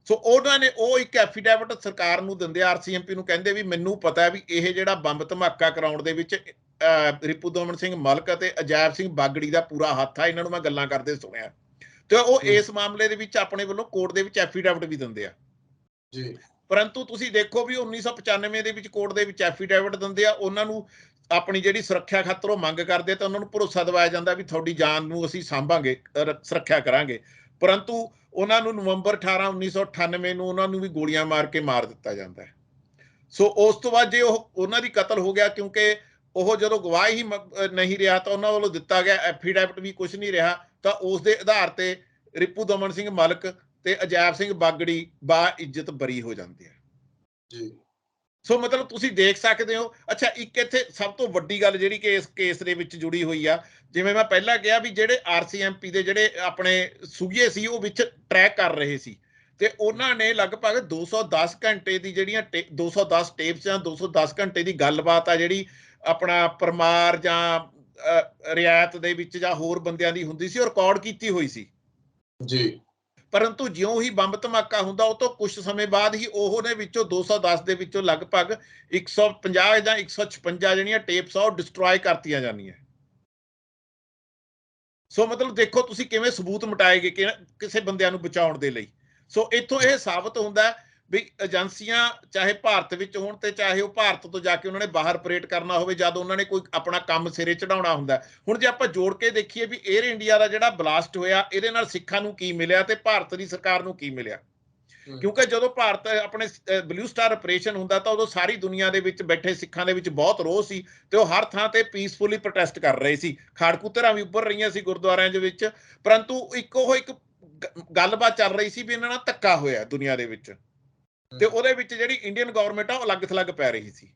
ਸੋ ਉਹਨਾਂ ਨੇ ਉਹ ਇੱਕ ਐਫੀਡੈਵਿਟ ਸਰਕਾਰ ਨੂੰ ਦਿੰਦੇ, RCMP ਨੂੰ, ਕਹਿੰਦੇ ਵੀ ਮੈਨੂੰ ਪਤਾ ਵੀ ਇਹ ਜਿਹੜਾ ਬੰਬ ਧਮਾਕਾ ਕਰਾਉਣ ਦੇ ਵਿੱਚ ਰਿਪੂਦਮਨ ਸਿੰਘ ਮਲਕ ਅਤੇ ਅਜੈਬ ਸਿੰਘ ਬਾਗੜੀ ਦਾ ਪੂਰਾ ਹੱਥ ਆ, ਇਹਨਾਂ ਨੂੰ ਮੈਂ ਗੱਲਾਂ ਕਰਦੇ ਸੁਣਿਆ। ਤੇ ਉਹ ਇਸ ਮਾਮਲੇ ਦੇ ਵਿੱਚ ਆਪਣੇ ਵੱਲੋਂ ਕੋਰਟ ਦੇ ਵਿੱਚ ਐਫੀਡੈਵਿਟ ਵੀ ਦਿੰਦੇ ਆ ਜੀ। ਪਰੰਤੂ ਤੁਸੀਂ ਦੇਖੋ ਵੀ 1995 ਦੇ ਵਿੱਚ ਕੋਰਟ ਦੇ ਵਿੱਚ ਐਫੀਡੈਵਿਟ ਦਿੰਦੇ ਆ, ਉਹਨਾਂ ਨੂੰ ਆਪਣੀ ਜਿਹੜੀ ਸੁਰੱਖਿਆ ਖਾਤਰ ਉਹ ਮੰਗ ਕਰਦੇ ਤਾਂ ਉਹਨਾਂ ਨੂੰ ਭਰੋਸਾ ਦਿਵਾਇਆ ਜਾਂਦਾ ਵੀ ਤੁਹਾਡੀ ਜਾਨ ਨੂੰ ਅਸੀਂ ਸਾਂਭਾਂਗੇ, ਸੁਰੱਖਿਆ ਕਰਾਂਗੇ। ਪਰੰਤੂ ਉਹਨਾਂ ਨੂੰ ਨਵੰਬਰ 18 1998 ਨੂੰ ਉਹਨਾਂ ਨੂੰ ਵੀ ਗੋਲੀਆਂ ਮਾਰ ਕੇ ਮਾਰ ਦਿੱਤਾ ਜਾਂਦਾ ਹੈ। ਸੋ ਉਸ ਤੋਂ ਬਾਅਦ ਜੇ ਉਹਨਾਂ ਦੀ ਕਤਲ ਹੋ ਗਿਆ, ਕਿਉਂਕਿ ਉਹ ਜਦੋਂ ਗਵਾਹ ਹੀ ਨਹੀਂ ਰਿਹਾ ਤਾਂ ਉਹਨਾਂ ਵੱਲੋਂ ਦਿੱਤਾ ਗਿਆ ਐਫੀਡੈਵਿਟ ਵੀ ਕੁਝ ਨਹੀਂ ਰਿਹਾ, ਤਾਂ ਉਸ ਦੇ ਆਧਾਰ ਤੇ ਰਿਪੂਦਮਨ ਸਿੰਘ ਮਲਕ ਤੇ ਅਜੈਬ ਸਿੰਘ ਬਾਗੜੀ ਬਾ ਇੱਜ਼ਤ ਬਰੀ ਹੋ ਜਾਂਦੇ ਆ ਜੀ। ਸੋ ਮਤਲਬ ਤੁਸੀਂ ਦੇਖ ਸਕਦੇ ਹੋ। ਅੱਛਾ ਇੱਕ ਇੱਥੇ ਸਭ ਤੋਂ ਵੱਡੀ ਗੱਲ ਜਿਹੜੀ ਕਿ ਇਸ ਕੇਸ ਦੇ ਵਿੱਚ ਜੁੜੀ ਹੋਈ ਆ, ਜਿਵੇਂ ਮੈਂ ਪਹਿਲਾਂ ਕਿਹਾ ਵੀ ਜਿਹੜੇ RCMP ਦੇ ਜਿਹੜੇ ਆਪਣੇ ਸੂਹੀਏ ਸੀ ਉਹ ਵਿੱਚ ਟਰੈਕ ਕਰ ਰਹੇ ਸੀ ਤੇ ਉਹਨਾਂ ਨੇ ਲਗਭਗ 210 ਘੰਟੇ ਦੀ ਜਿਹੜੀਆਂ 210 ਟੇਪਸ ਜਾਂ 210 ਘੰਟੇ ਦੀ ਗੱਲਬਾਤ ਆ ਜਿਹੜੀ ਆਪਣਾ ਪਰਮਾਰ ਜਾਂ ਰਿਆਇਤ ਦੇ ਵਿੱਚ ਜਾਂ ਹੋਰ ਬੰਦਿਆਂ ਦੀ ਹੁੰਦੀ ਸੀ, ਉਹ ਰਿਕਾਰਡ ਕੀਤੀ ਹੋਈ ਸੀ ਜੀ। ਪਰੰਤੂ ਜਿਉਂ ਹੀ ਬੰਬ ਧਮਾਕਾ ਹੁੰਦਾ ਉਹ ਤੋਂ ਕੁਝ ਸਮੇਂ ਬਾਅਦ ਹੀ ਉਹਨੇ ਵਿੱਚੋਂ 210 ਦੇ ਵਿੱਚੋਂ ਲਗਭਗ 150 ਜਾਂ 156 ਜਿਹੜੀਆਂ ਟੇਪਸ ਆ ਉਹ ਡਿਸਟਰੋਏ ਕਰਤੀਆਂ ਜਾਂਦੀਆਂ। ਸੋ ਮਤਲਬ ਦੇਖੋ ਤੁਸੀਂ ਕਿਵੇਂ ਸਬੂਤ ਮਿਟਾਏਗੇ ਕਿਸੇ ਬੰਦਿਆਂ ਨੂੰ ਬਚਾਉਣ ਦੇ ਲਈ। ਸੋ ਇੱਥੋਂ ਇਹ ਸਾਬਤ ਹੁੰਦਾ ਵੀ ਏਜੰਸੀਆਂ ਚਾਹੇ ਭਾਰਤ ਵਿੱਚ ਹੋਣ ਤੇ ਚਾਹੇ ਉਹ ਭਾਰਤ ਤੋਂ ਜਾ ਕੇ ਉਹਨਾਂ ਨੇ ਬਾਹਰ ਆਪਰੇਟ ਕਰਨਾ ਹੋਵੇ, ਜਦ ਉਹਨਾਂ ਨੇ ਕੋਈ ਆਪਣਾ ਕੰਮ ਸਿਰੇ ਚੜਾਉਣਾ ਹੁੰਦਾ। ਹੁਣ ਜੇ ਆਪਾਂ ਜੋੜ ਕੇ ਦੇਖੀਏ ਵੀ 에ਅਰ ਇੰਡੀਆ ਦਾ ਜਿਹੜਾ ਬਲਾਸਟ ਹੋਇਆ ਇਹਦੇ ਨਾਲ ਸਿੱਖਾਂ ਨੂੰ ਕੀ ਮਿਲਿਆ ਤੇ ਭਾਰਤ ਦੀ ਸਰਕਾਰ ਨੂੰ ਕੀ ਮਿਲਿਆ, ਕਿਉਂਕਿ ਜਦੋਂ ਭਾਰਤ ਆਪਣੇ ਬਲੂ ਸਟਾਰ ਆਪਰੇਸ਼ਨ ਹੁੰਦਾ ਤਾਂ ਉਦੋਂ ਸਾਰੀ ਦੁਨੀਆ ਦੇ ਵਿੱਚ ਬੈਠੇ ਸਿੱਖਾਂ ਦੇ ਵਿੱਚ ਬਹੁਤ ਰੋਹ ਸੀ ਤੇ ਉਹ ਹਰ ਥਾਂ ਤੇ ਪੀਸਫੁਲੀ ਪ੍ਰੋਟੈਸਟ ਕਰ ਰਹੇ ਸੀ। ਖਾੜਕੂ ਧਿਰਾਂ ਵੀ ਉੱਭਰ ਰਹੀਆਂ ਸੀ ਗੁਰਦੁਆਰਿਆਂ ਦੇ ਵਿੱਚ, ਪਰੰਤੂ ਇੱਕ ਗੱਲਬਾਤ ਚੱਲ ਰਹੀ ਸੀ ਵੀ ਇਹਨਾਂ ਨਾਲ ਧੱਕਾ ਹੋਇਆ ਦੁਨੀਆ ਦੇ ਵਿੱਚ ਤੇ ਉਹਦੇ ਵਿੱਚ ਜਿਹੜੀ ਇੰਡੀਅਨ ਗਵਰਨਮੈਂਟ ਆ ਉਹ ਅਲੱਗ ਥਲੱਗ ਪੈ ਰਹੀ ਸੀ।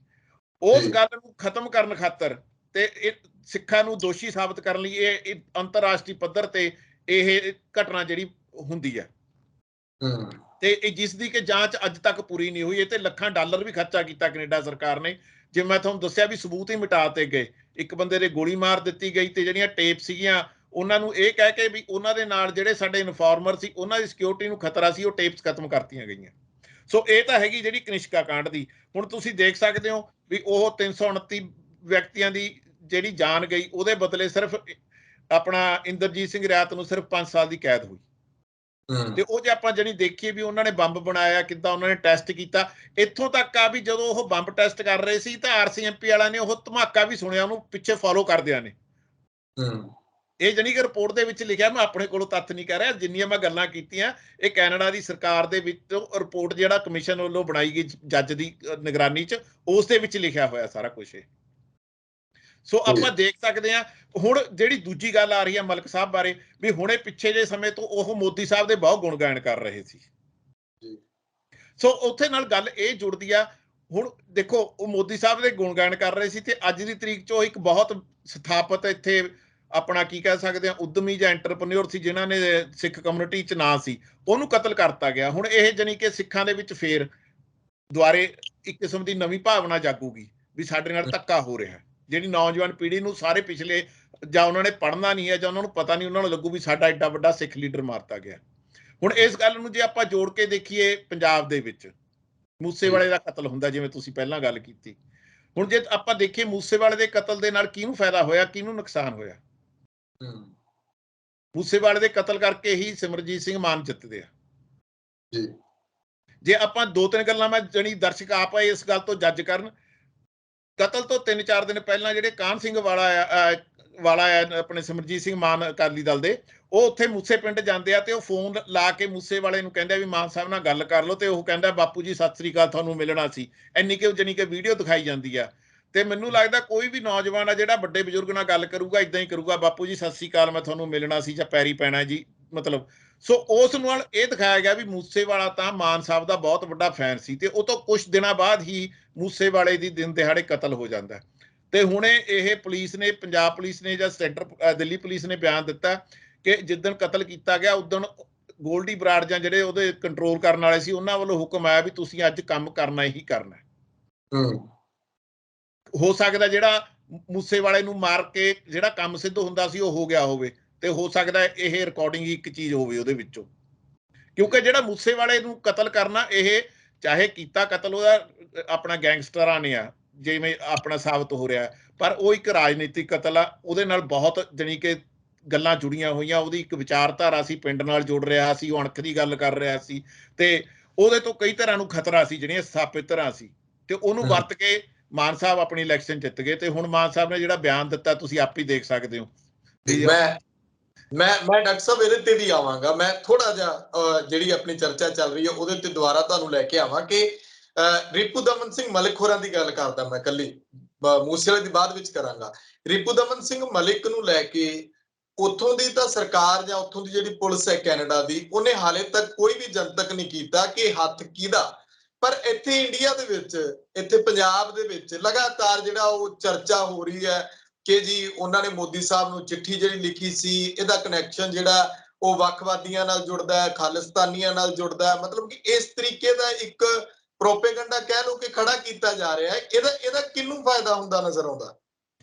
ਉਸ ਗੱਲ ਨੂੰ ਖਤਮ ਕਰਨ ਖਾਤਰ ਤੇ ਇਹ ਸਿੱਖਾਂ ਨੂੰ ਦੋਸ਼ੀ ਸਾਬਤ ਕਰਨ ਲਈ ਇਹ ਅੰਤਰਰਾਸ਼ਟਰੀ ਪੱਧਰ ਤੇ ਇਹ ਘਟਨਾ ਜਿਹੜੀ ਹੁੰਦੀ ਹੈ ਤੇ ਜਿਸ ਦੀ ਕਿ ਜਾਂਚ ਅੱਜ ਤੱਕ ਪੂਰੀ ਨਹੀਂ ਹੋਈ। ਇਹ ਤੇ ਲੱਖਾਂ ਡਾਲਰ ਵੀ ਖਰਚਾ ਕੀਤਾ ਕੈਨੇਡਾ ਸਰਕਾਰ ਨੇ। ਜਿਵੇਂ ਮੈਂ ਤੁਹਾਨੂੰ ਦੱਸਿਆ ਵੀ ਸਬੂਤ ਹੀ ਮਿਟਾ ਤੇ ਗਏ। ਇੱਕ ਬੰਦੇ ਦੇ ਗੋਲੀ ਮਾਰ ਦਿੱਤੀ ਗਈ ਤੇ ਜਿਹੜੀਆਂ ਟੇਪ ਸੀਗੀਆਂ ਉਹਨਾਂ ਨੂੰ ਇਹ ਕਹਿ ਕੇ ਵੀ ਉਹਨਾਂ ਦੇ ਨਾਲ ਜਿਹੜੇ ਸਾਡੇ ਇਨਫਾਰਮਰ ਸੀ ਉਹਨਾਂ ਦੀ ਸਿਕਿਉਰਿਟੀ ਨੂੰ ਖਤਰਾ ਸੀ, ਉਹ ਟੇਪਸ ਖਤਮ ਕਰਤੀਆਂ ਗਈਆਂ। ਸੋ ਇਹ ਤਾਂ ਹੈਗੀ ਜਿਹੜੀ ਕਨਿਸ਼ਕਾ ਕਾਂਡ ਦੀ। ਹੁਣ ਤੁਸੀਂ ਦੇਖ ਸਕਦੇ ਹੋ ਵੀ ਉਹ 329 ਵਿਅਕਤੀਆਂ ਦੀ ਜਿਹੜੀ ਜਾਨ ਗਈ, ਉਹਦੇ ਬਦਲੇ ਸਿਰਫ ਆਪਣਾ ਇੰਦਰਜੀਤ ਸਿੰਘ ਰਿਆਤ ਨੂੰ ਸਿਰਫ 5 ਸਾਲ ਦੀ ਕੈਦ ਹੋਈ। ਤੇ ਉਹ ਜੇ ਆਪਾਂ ਜਿਹੜੀ ਦੇਖੀਏ ਵੀ ਉਹਨਾਂ ਨੇ ਬੰਬ ਬਣਾਇਆ ਕਿੱਦਾਂ, ਉਹਨਾਂ ਨੇ ਟੈਸਟ ਕੀਤਾ, ਇੱਥੋਂ ਤੱਕ ਆ ਵੀ ਜਦੋਂ ਉਹ ਬੰਬ ਟੈਸਟ ਕਰ ਰਹੇ ਸੀ ਤਾਂ RCMP ਵਾਲਿਆਂ ਨੇ ਉਹ ਧਮਾਕਾ ਵੀ ਸੁਣਿਆ, ਉਹਨੂੰ ਪਿੱਛੇ ਫੋਲੋ ਕਰਦਿਆਂ ਨੇ। ਇਹ ਜਾਣੀ ਕਿ ਰਿਪੋਰਟ ਦੇ ਵਿੱਚ ਲਿਖਿਆ, ਮੈਂ ਆਪਣੇ ਕੋਲੋਂ ਤੱਥ ਨਹੀਂ ਕਹਿ ਰਿਹਾ, ਜਿੰਨੀਆਂ ਮੈਂ ਗੱਲਾਂ ਕੀਤੀਆਂ ਇਹ ਕੈਨੇਡਾ ਦੀ ਸਰਕਾਰ ਦੇ ਵਿੱਚ ਰਿਪੋਰਟ ਜਿਹੜਾ ਕਮਿਸ਼ਨ ਵੱਲੋਂ ਬਣਾਈ ਗਈ ਜੱਜ ਦੀ ਨਿਗਰਾਨੀ 'ਚ, ਉਸ ਦੇ ਵਿੱਚ ਲਿਖਿਆ ਹੋਇਆ ਸਾਰਾ ਕੁਛ। ਇਹ ਸੋ ਆਪਾਂ ਦੇਖ ਸਕਦੇ ਹਾਂ। ਹੁਣ ਜਿਹੜੀ ਦੂਜੀ ਗੱਲ ਆ ਰਹੀ ਹੈ ਮਲਿਕ ਸਾਹਿਬ ਬਾਰੇ, ਵੀ ਹੁਣੇ ਪਿੱਛੇ ਜੇ ਸਮੇਂ ਤੋਂ ਉਹ ਮੋਦੀ ਸਾਹਿਬ ਦੇ ਬਹੁਤ ਗੁਣਗਾਨ ਕਰ ਰਹੇ ਸੀ। ਸੋ ਉੱਥੇ ਨਾਲ ਗੱਲ ਇਹ ਜੁੜਦੀ ਆ। ਹੁਣ ਦੇਖੋ ਉਹ ਮੋਦੀ ਸਾਹਿਬ ਦੇ ਗੁਣਗਾਨ ਕਰ ਰਹੇ ਸੀ ਤੇ ਅੱਜ ਦੀ ਤਰੀਕ 'ਚ ਉਹ ਇੱਕ ਬਹੁਤ ਸਥਾਪਿਤ ਇੱਥੇ ਆਪਣਾ ਕੀ ਕਹਿ ਸਕਦੇ ਹਾਂ ਉਦਮੀ ਜਾਂ ਐਂਟਰਪ੍ਰੈਨਿਓਰ ਸੀ, ਜਿਨ੍ਹਾਂ ਨੇ ਸਿੱਖ ਕਮਿਊਨਿਟੀ 'ਚ ਨਾਂ ਸੀ, ਉਹਨੂੰ ਕਤਲ ਕਰਤਾ ਗਿਆ। ਹੁਣ ਇਹ ਜਾਣੀ ਕਿ ਸਿੱਖਾਂ ਦੇ ਵਿੱਚ ਫੇਰ ਦੁਆਰੇ ਇੱਕ ਕਿਸਮ ਦੀ ਨਵੀਂ ਭਾਵਨਾ ਜਾਗੂਗੀ ਵੀ ਸਾਡੇ ਨਾਲ ਧੱਕਾ ਹੋ ਰਿਹਾ। ਜਿਹੜੀ ਨੌਜਵਾਨ ਪੀੜ੍ਹੀ ਨੂੰ ਸਾਰੇ ਪਿਛਲੇ ਜਾਂ ਉਹਨਾਂ ਨੇ ਪੜ੍ਹਨਾ ਨਹੀਂ ਹੈ ਜਾਂ ਉਹਨਾਂ ਨੂੰ ਪਤਾ ਨਹੀਂ, ਉਹਨਾਂ ਨੂੰ ਲੱਗੂ ਵੀ ਸਾਡਾ ਐਡਾ ਵੱਡਾ ਸਿੱਖ ਲੀਡਰ ਮਾਰਤਾ ਗਿਆ। ਹੁਣ ਇਸ ਗੱਲ ਨੂੰ ਜੇ ਆਪਾਂ ਜੋੜ ਕੇ ਦੇਖੀਏ, ਪੰਜਾਬ ਦੇ ਵਿੱਚ ਮੂਸੇਵਾਲੇ ਦਾ ਕਤਲ ਹੁੰਦਾ, ਜਿਵੇਂ ਤੁਸੀਂ ਪਹਿਲਾਂ ਗੱਲ ਕੀਤੀ। ਹੁਣ ਜੇ ਆਪਾਂ ਦੇਖੀਏ ਮੂਸੇਵਾਲੇ ਦੇ ਕਤਲ ਦੇ ਨਾਲ ਕਿਹਨੂੰ ਫਾਇਦਾ ਹੋਇਆ, ਕਿਹਨੂੰ ਨੁਕਸਾਨ ਹੋਇਆ? ਮੂਸੇਵਾਲੇ ਦੇ ਕਤਲ ਕਰਕੇ ਹੀ ਸਿਮਰਜੀਤ ਸਿੰਘ ਮਾਨ ਜਿੱਤਦੇ ਆ। ਜੇ ਆਪਾਂ 2-3 ਗੱਲਾਂ ਮੈਂ ਜਾਣੀ ਦਰਸ਼ਕ ਆਪ ਇਸ ਗੱਲ ਤੋਂ ਜੱਜ ਕਰਨ, ਕਤਲ ਤੋਂ 3-4 ਦਿਨ ਪਹਿਲਾਂ ਜਿਹੜੇ ਕਾਹਨ ਸਿੰਘ ਵਾਲਾ ਆਪਣੇ ਸਿਮਰਜੀਤ ਸਿੰਘ ਮਾਨ ਅਕਾਲੀ ਦਲ ਦੇ, ਉਹ ਉੱਥੇ ਮੂਸੇ ਪਿੰਡ ਜਾਂਦੇ ਆ ਤੇ ਉਹ ਫੋਨ ਲਾ ਕੇ ਮੂਸੇ ਵਾਲੇ ਨੂੰ ਕਹਿੰਦੇ ਵੀ ਮਾਨ ਸਾਹਿਬ ਨਾਲ ਗੱਲ ਕਰ ਲਓ, ਤੇ ਉਹ ਕਹਿੰਦਾ ਬਾਪੂ ਜੀ ਸਤਿ ਸ੍ਰੀ ਅਕਾਲ, ਤੁਹਾਨੂੰ ਮਿਲਣਾ ਸੀ। ਇੰਨੀ ਕਿ ਜਾਣੀ ਕਿ ਵੀਡੀਓ ਦਿਖਾਈ ਜਾਂਦੀ ਆ। ਤੇ ਮੈਨੂੰ ਲੱਗਦਾ ਕੋਈ ਵੀ ਨੌਜਵਾਨ ਆ ਜਿਹੜਾ ਵੱਡੇ ਬਜ਼ੁਰਗ ਨਾਲ ਗੱਲ ਕਰੂਗਾ ਇਦਾਂ ਹੀ ਕਰੂਗਾ, ਬਾਪੂ ਜੀ ਸਤਿ ਸ੍ਰੀ ਅਕਾਲ, ਮੈਂ ਤੁਹਾਨੂੰ ਮਿਲਣਾ ਸੀ ਜਾਂ ਪੈਰੀ ਪੈਣਾ ਜੀ, ਮਤਲਬ। ਸੋ ਉਸ ਨਾਲ ਇਹ ਦਿਖਾਇਆ ਗਿਆ ਵੀ ਮੂਸੇਵਾਲਾ ਤਾਂ ਮਾਨ ਸਾਹਿਬ ਦਾ ਬਹੁਤ ਵੱਡਾ ਫੈਨ ਸੀ। ਤੇ ਉਹ ਤੋਂ ਕੁਝ ਦਿਨਾਂ ਬਾਅਦ ਹੀ ਮੂਸੇਵਾਲੇ ਦੀ ਦਿਨ ਦਿਹਾੜੇ ਕਤਲ ਹੋ ਜਾਂਦਾ। ਤੇ ਹੁਣੇ ਇਹ ਪੁਲਿਸ ਨੇ, ਪੰਜਾਬ ਪੁਲਿਸ ਨੇ ਜਾਂ ਸੈਂਟਰ ਦਿੱਲੀ ਪੁਲਿਸ ਨੇ ਬਿਆਨ ਦਿੱਤਾ ਕਿ ਜਿੱਦਣ ਕਤਲ ਕੀਤਾ ਗਿਆ ਉਦਣ ਗੋਲਡੀ ਬਰਾੜ ਜਾਂ ਜਿਹੜੇ ਉਹਦੇ ਕੰਟਰੋਲ ਕਰਨ ਵਾਲੇ ਸੀ, ਉਹਨਾਂ ਵੱਲੋਂ ਹੁਕਮ ਆਇਆ ਵੀ ਤੁਸੀਂ ਅੱਜ ਕੰਮ ਕਰਨਾ ਹੀ ਕਰਨਾ। ਹੋ ਸਕਦਾ ਜਿਹੜਾ ਮੂਸੇਵਾਲੇ ਨੂੰ ਮਾਰ ਕੇ ਜਿਹੜਾ ਕੰਮ ਸਿੱਧ ਹੁੰਦਾ ਸੀ ਉਹ ਹੋ ਗਿਆ ਹੋਵੇ, ਤੇ ਹੋ ਸਕਦਾ ਇਹ ਰਿਕਾਰਡਿੰਗ ਇੱਕ ਚੀਜ਼ ਹੋਵੇ ਉਹਦੇ ਵਿੱਚੋਂ। ਕਿਉਂਕਿ ਜਿਹੜਾ ਮੂਸੇਵਾਲੇ ਨੂੰ ਕਤਲ ਕਰਨਾ, ਇਹ ਚਾਹੇ ਕੀਤਾ ਕਤਲ ਉਹਦਾ ਆਪਣਾ ਗੈਂਗਸਟਰਾਂ ਨੇ ਆ ਜਿਵੇਂ ਆਪਣਾ ਸਾਬਤ ਹੋ ਰਿਹਾ, ਪਰ ਉਹ ਇੱਕ ਰਾਜਨੀਤਿਕ ਕਤਲ ਆ। ਉਹਦੇ ਨਾਲ ਬਹੁਤ ਜਾਣੀ ਕਿ ਗੱਲਾਂ ਜੁੜੀਆਂ ਹੋਈਆਂ। ਉਹਦੀ ਇੱਕ ਵਿਚਾਰਧਾਰਾ ਸੀ, ਪਿੰਡ ਨਾਲ ਜੁੜ ਰਿਹਾ ਸੀ, ਉਹ ਅਣਖ ਦੀ ਗੱਲ ਕਰ ਰਿਹਾ ਸੀ, ਤੇ ਉਹਦੇ ਤੋਂ ਕਈ ਤਰ੍ਹਾਂ ਨੂੰ ਖਤਰਾ ਸੀ, ਜਿਹੜੀਆਂ ਸਥਾਪਿਤ ਧਿਰਾਂ ਸੀ, ਤੇ ਉਹਨੂੰ ਵਰਤ ਕੇ ਮਾਨ ਸਾਹਿਬ ਆਪਣੀ ਇਲੈਕਸ਼ਨ ਜਿੱਤ ਗਏ। ਤੇ ਹੁਣ ਮਾਨ ਸਾਹਿਬ ਨੇ ਜਿਹੜਾ ਬਿਆਨ ਦਿੱਤਾ ਤੁਸੀਂ ਆਪ ਹੀ ਦੇਖ ਸਕਦੇ ਹੋ। ਮੈਂ ਡਾਕਟਰ ਸਾਹਿਬ ਇਹਦੇ ਤੇ ਵੀ ਆਵਾਂਗਾ। ਮੈਂ ਥੋੜਾ ਜਿਹਾ ਜਿਹੜੀ ਆਪਣੀ ਚਰਚਾ ਚੱਲ ਰਹੀ ਹੈ ਉਹਦੇ ਤੇ ਦੁਬਾਰਾ ਤੁਹਾਨੂੰ ਲੈ ਕੇ ਆਵਾਂ ਕਿ ਰਿਪੁਦਮਨ ਸਿੰਘ ਮਲਿਕ ਹੋਰਾਂ ਦੀ ਗੱਲ ਕਰਦਾ ਮੈਂ, ਕੱਲੀ ਮੂਸੇਵਾਲੇ ਦੀ ਬਾਅਦ ਵਿੱਚ ਕਰਾਂਗਾ। ਰਿਪੁਦਮਨ ਸਿੰਘ ਮਲਿਕ ਨੂੰ ਲੈ ਕੇ ਉੱਥੋਂ ਦੀ ਤਾਂ ਸਰਕਾਰ ਜਾਂ ਉੱਥੋਂ ਦੀ ਜਿਹੜੀ ਪੁਲਿਸ ਹੈ ਕੈਨੇਡਾ ਦੀ, ਉਹਨੇ ਹਾਲੇ ਤੱਕ ਕੋਈ ਵੀ ਜਨਤਕ ਨਹੀਂ ਕੀਤਾ ਕਿ ਹੱਥ ਕਿਹਦਾ। ਪਰ ਇੱਥੇ ਇੰਡੀਆ ਦੇ ਵਿੱਚ, ਇੱਥੇ ਪੰਜਾਬ ਦੇ ਵਿੱਚ ਲਗਾਤਾਰ ਜਿਹੜਾ ਉਹ ਚਰਚਾ ਹੋ ਰਹੀ ਹੈ ਕਿ ਜੀ ਉਹਨਾਂ ਨੇ ਮੋਦੀ ਸਾਹਿਬ ਨੂੰ ਚਿੱਠੀ ਜਿਹੜੀ ਲਿਖੀ ਸੀ, ਇਹਦਾ ਕਨੈਕਸ਼ਨ ਜਿਹੜਾ ਉਹ ਵੱਖਵਾਦੀਆਂ ਨਾਲ ਜੁੜਦਾ ਹੈ, ਖਾਲਿਸਤਾਨੀਆਂ ਨਾਲ ਜੁੜਦਾ ਹੈ। ਮਤਲਬ ਕਿ ਇਸ ਤਰੀਕੇ ਦਾ ਇੱਕ ਪ੍ਰੋਪੇਗੰਡਾ ਕਹਿ ਲਓ ਕਿ ਖੜਾ ਕੀਤਾ ਜਾ ਰਿਹਾ ਹੈ। ਇਹਦਾ ਕਿਹਨੂੰ ਫਾਇਦਾ ਹੁੰਦਾ ਨਜ਼ਰ ਆਉਂਦਾ?